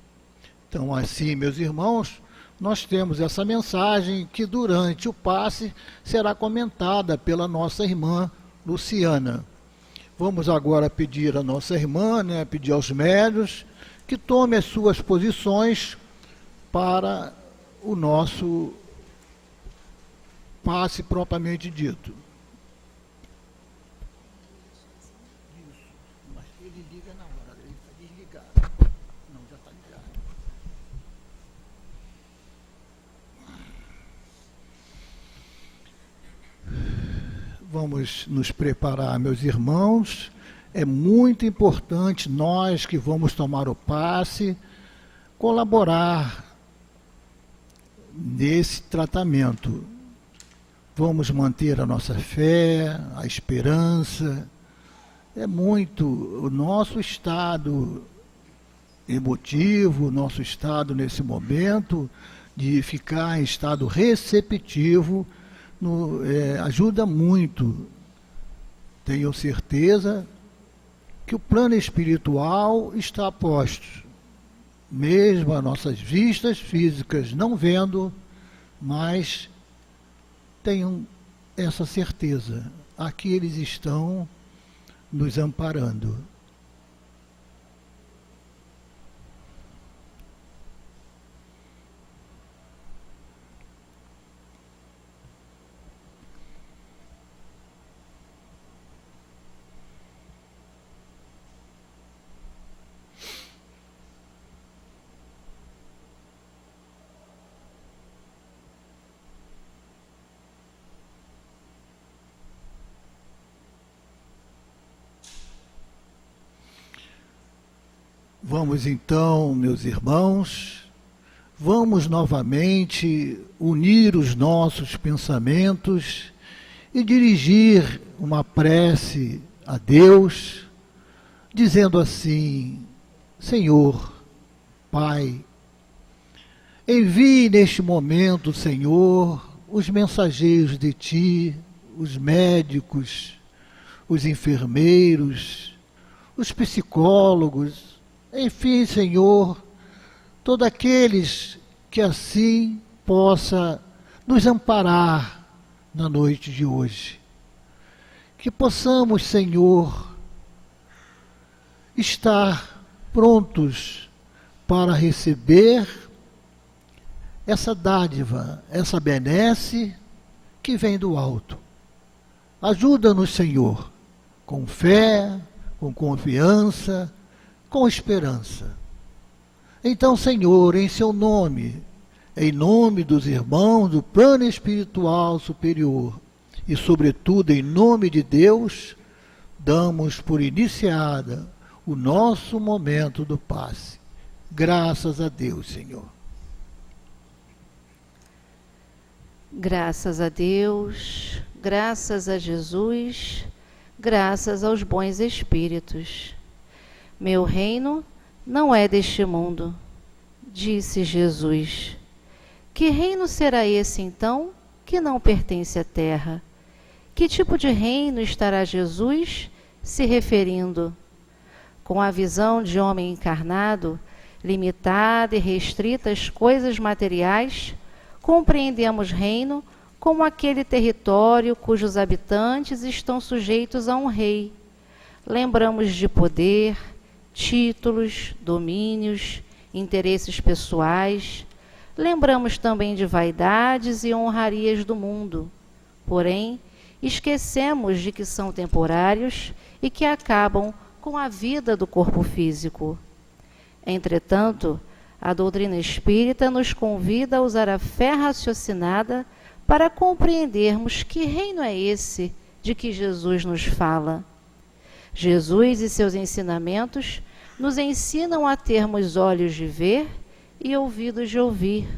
Então, assim, meus irmãos, nós temos essa mensagem que durante o passe será comentada pela nossa irmã Luciana. Vamos agora pedir à nossa irmã, né, pedir aos médiuns, que tome as suas posições para o nosso passe propriamente dito. Isso, mas ele liga na hora, ele está desligado. Não, já está ligado. Vamos nos preparar, meus irmãos. É muito importante nós que vamos tomar o passe colaborar nesse tratamento. Vamos manter a nossa fé, a esperança. É muito o nosso estado emotivo, o nosso estado nesse momento de ficar em estado receptivo, ajuda muito. Tenho certeza que o plano espiritual está a postos, mesmo as nossas vistas físicas não vendo, mas tenham essa certeza, aqui eles estão nos amparando. Vamos então, meus irmãos, vamos novamente unir os nossos pensamentos e dirigir uma prece a Deus, dizendo assim: Senhor, Pai, envie neste momento, Senhor, os mensageiros de Ti, os médicos, os enfermeiros, os psicólogos, enfim, Senhor, todos aqueles que assim possa nos amparar na noite de hoje. Que possamos, Senhor, estar prontos para receber essa dádiva, essa benesse que vem do alto. Ajuda-nos, Senhor, com fé, com confiança, com esperança. Então, Senhor, em seu nome, em nome dos irmãos do plano espiritual superior e, sobretudo, em nome de Deus, damos por iniciada o nosso momento do passe. Graças a Deus, Senhor. Graças a Deus, graças a Jesus, graças aos bons espíritos. Meu reino não é deste mundo, disse Jesus. Que reino será esse, então, que não pertence à terra? Que tipo de reino estará Jesus se referindo? Com a visão de homem encarnado, limitada e restrita às coisas materiais, compreendemos reino como aquele território cujos habitantes estão sujeitos a um rei. Lembramos de poder, títulos, domínios, interesses pessoais. Lembramos também de vaidades e honrarias do mundo. Porém, esquecemos de que são temporários e que acabam com a vida do corpo físico. Entretanto, a doutrina espírita nos convida a usar a fé raciocinada para compreendermos que reino é esse de que Jesus nos fala. Jesus e seus ensinamentos nos ensinam a termos olhos de ver e ouvidos de ouvir,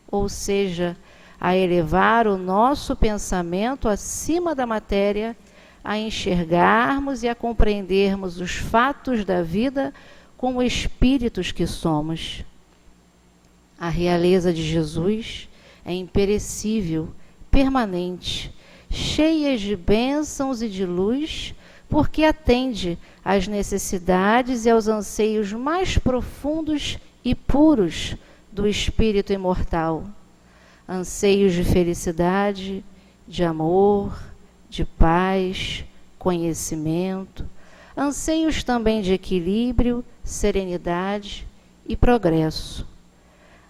ou seja, a elevar o nosso pensamento acima da matéria, a enxergarmos e a compreendermos os fatos da vida como espíritos que somos. A realeza de Jesus é imperecível, permanente, cheia de bênçãos e de luz, porque atende às necessidades e aos anseios mais profundos e puros do espírito imortal. Anseios de felicidade, de amor, de paz, conhecimento, anseios também de equilíbrio, serenidade e progresso.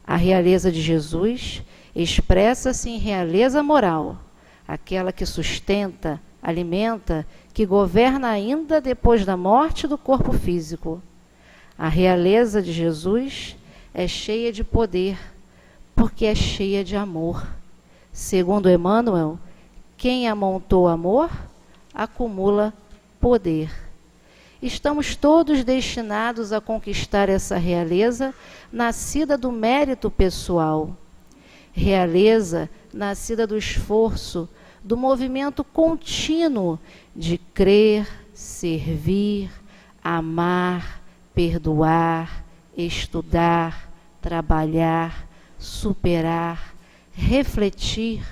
A realeza de Jesus expressa-se em realeza moral, aquela que sustenta, alimenta, que governa ainda depois da morte do corpo físico. A realeza de Jesus é cheia de poder, porque é cheia de amor. Segundo Emmanuel, quem amontou amor, acumula poder. Estamos todos destinados a conquistar essa realeza nascida do mérito pessoal. Realeza nascida do esforço, do movimento contínuo de crer, servir, amar, perdoar, estudar, trabalhar, superar, refletir,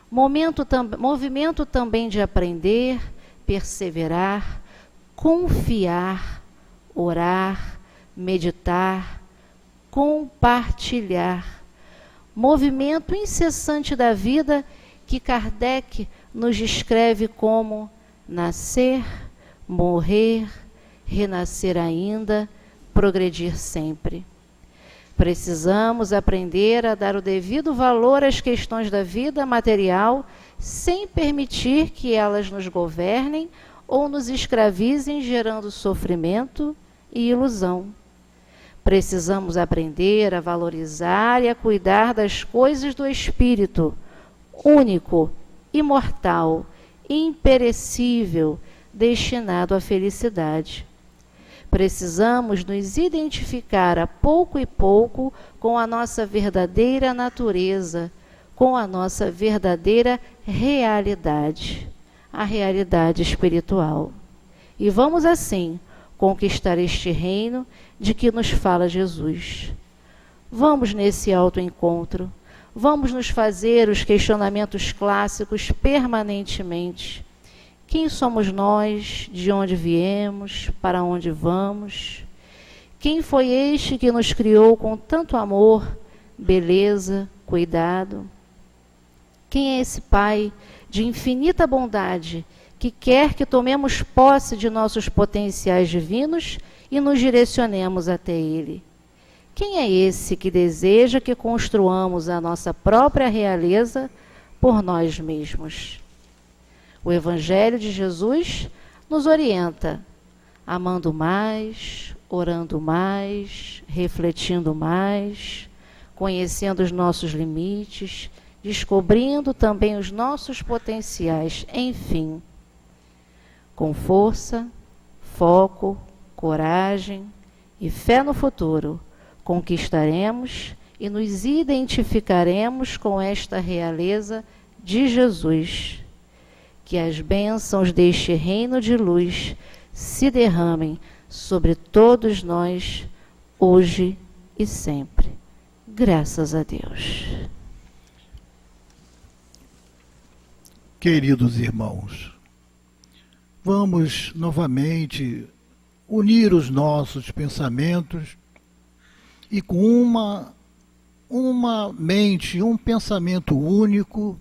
movimento também de aprender, perseverar, confiar, orar, meditar, compartilhar. Movimento incessante da vida que Kardec nos descreve como nascer, morrer, renascer ainda, progredir sempre. Precisamos aprender a dar o devido valor às questões da vida material sem permitir que elas nos governem ou nos escravizem, gerando sofrimento e ilusão. Precisamos aprender a valorizar e a cuidar das coisas do espírito, único, imortal, imperecível, destinado à felicidade. Precisamos nos identificar a pouco e pouco com a nossa verdadeira natureza, com a nossa verdadeira realidade, a realidade espiritual. E vamos assim conquistar este reino de que nos fala Jesus. Vamos nesse autoencontro, vamos nos fazer os questionamentos clássicos permanentemente. Quem somos nós? De onde viemos? Para onde vamos? Quem foi este que nos criou com tanto amor, beleza, cuidado? Quem é esse Pai de infinita bondade que quer que tomemos posse de nossos potenciais divinos e nos direcionemos até Ele? Quem é esse que deseja que construamos a nossa própria realeza por nós mesmos? O Evangelho de Jesus nos orienta, amando mais, orando mais, refletindo mais, conhecendo os nossos limites, descobrindo também os nossos potenciais, enfim, com força, foco, coragem e fé no futuro, conquistaremos e nos identificaremos com esta realeza de Jesus. Que as bênçãos deste reino de luz se derramem sobre todos nós, hoje e sempre. Graças a Deus. Queridos irmãos, vamos novamente unir os nossos pensamentos e com uma mente, um pensamento único,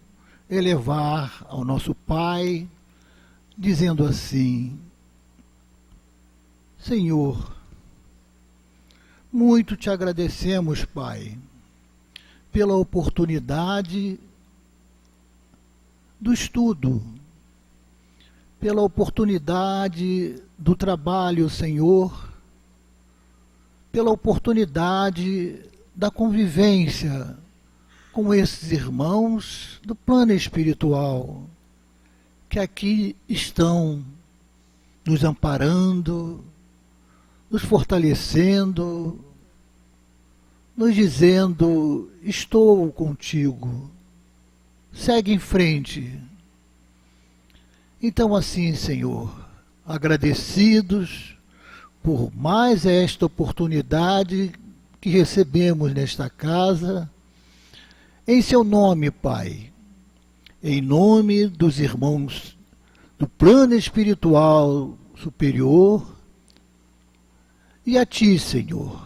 elevar ao nosso Pai, dizendo assim: Senhor, muito te agradecemos, Pai, pela oportunidade do estudo, pela oportunidade do trabalho, Senhor, pela oportunidade da convivência com esses irmãos do plano espiritual, que aqui estão nos amparando, nos fortalecendo, nos dizendo: estou contigo, segue em frente. Então assim, Senhor, agradecidos por mais esta oportunidade que recebemos nesta casa, em seu nome, Pai, em nome dos irmãos do plano espiritual superior, e a Ti, Senhor,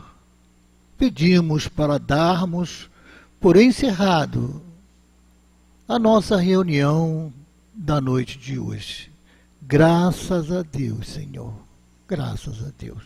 pedimos para darmos por encerrado a nossa reunião da noite de hoje. Graças a Deus, Senhor, graças a Deus.